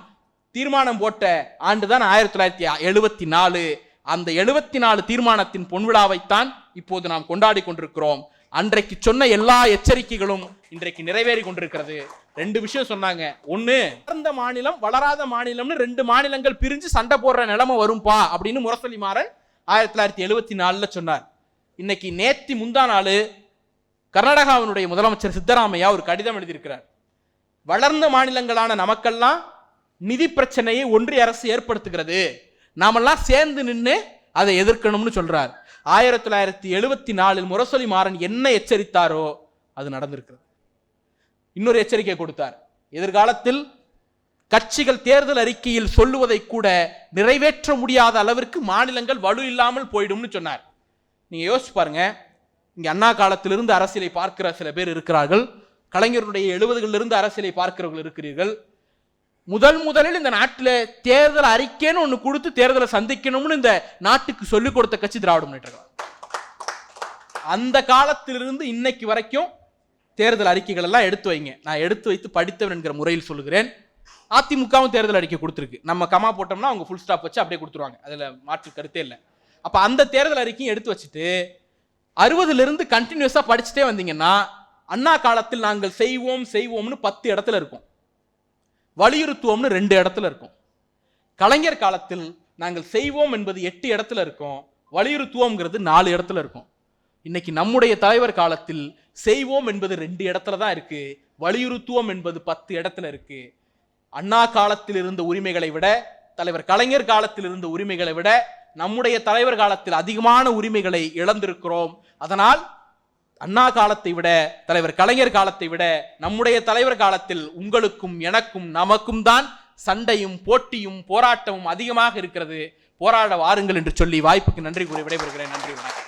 தீர்மானம் போட்ட ஆண்டுதான் 1974. அந்த 74 தீர்மானத்தின் பொன்விழாவைத்தான் இப்போது நாம் கொண்டாடி கொண்டிருக்கிறோம். அன்றைக்கு சொன்ன எல்லா எச்சரிக்கைகளும் இன்றைக்கு நிறைவேறி கொண்டிருக்கிறது. 2 விஷயம் சொன்னாங்க. ஒண்ணு, வளர்ந்த மாநிலம் வளராத மாநிலம்னு 2 மாநிலங்கள் பிரிஞ்சு சண்டை போடுற நிலைமை வரும்பா அப்படின்னு முரசொலி மாறன் 1974 சொன்னார். இன்னைக்கு நேத்தி முந்தா நாள் கர்நாடகாவினுடைய முதலமைச்சர் சித்தராமையா ஒரு கடிதம் எழுதியிருக்கிறார். வளர்ந்த மாநிலங்களான நமக்கெல்லாம் நிதி பிரச்சனையை ஒன்றிய அரசு ஏற்படுத்துகிறது, நாமெல்லாம் சேர்ந்து நின்று அதை எதிர்க்கணும்னு சொல்றார். 1974 முரசொலி மாறன் என்ன எச்சரித்தாரோ அது நடந்திருக்கிறது. இன்னொரு எச்சரிக்கை கொடுத்தார். எதிர்காலத்தில் கட்சிகள் தேர்தல் அறிக்கையில் சொல்லுவதை கூட நிறைவேற்ற முடியாத அளவிற்கு மாநிலங்கள் வலு இல்லாமல் போயிடும்னு சொன்னார். நீங்க யோசிச்சு பாருங்க, இங்க அண்ணா காலத்திலிருந்து அரசியலை பார்க்கிற சில பேர் இருக்கிறார்கள், கலைஞருடைய 70களிலிருந்து அரசியலை பார்க்கிறவர்கள் இருக்கிறீர்கள். முதலில் இந்த நாட்டில் தேர்தல் அறிக்கைன்னு ஒன்று கொடுத்து தேர்தலை சந்திக்கணும்னு இந்த நாட்டுக்கு சொல்லிக் கொடுத்த கட்சி திராவிட முன்னேற்ற கழகம். அந்த காலத்திலிருந்து இன்னைக்கு வரைக்கும் தேர்தல் அறிக்கைகள் எல்லாம் எடுத்து வைங்க. நான் எடுத்து வைத்து படித்தவன் என்கிற முறையில் சொல்லுகிறேன். அதிமுகவும் தேர்தல் அறிக்கை கொடுத்துருக்கு. நம்ம கமா போட்டோம்னா அவங்க ஃபுல் ஸ்டாப் வச்சு அப்படியே கொடுத்துருவாங்க, அதில் மாற்று கருத்தே இல்லை. அப்போ அந்த தேர்தல் அறிக்கையும் எடுத்து வச்சுட்டு 60லிருந்து கண்டினியூஸாக படிச்சுட்டே வந்தீங்கன்னா அண்ணா காலத்தில் நாங்கள் செய்வோம்னு 10 இடத்துல இருக்கும், வலியுறுத்துவோம்னு 2 இடத்துல இருக்கும். கலைஞர் காலத்தில் நாங்கள் செய்வோம் என்பது 8 இடத்துல இருக்கும், வலியுறுத்துவோம்ங்கிறது 4 இடத்துல இருக்கும். இன்னைக்கு நம்முடைய தலைவர் காலத்தில் செய்வோம் என்பது 2 இடத்துல தான் இருக்கு, வலியுறுத்துவோம் என்பது 10 இடத்துல இருக்கு. அண்ணா காலத்தில் இருந்த உரிமைகளை விட, தலைவர் கலைஞர் காலத்தில் இருந்த உரிமைகளை விட நம்முடைய தலைவர் காலத்தில் அதிகமான உரிமைகளை இழந்திருக்கிறோம். அதனால் அண்ணா காலத்தை விட, தலைவர் கலைஞர் காலத்தை விட நம்முடைய தலைவர் காலத்தில் உங்களுக்கும் எனக்கும் நமக்கும் தான் சண்டையும் போட்டியும் போராட்டமும் அதிகமாக இருக்கிறது. போராட வாருங்கள் என்று சொல்லி வாய்ப்புக்கு நன்றி கூறி விடைபெறுகிறேன். நன்றி, வணக்கம்.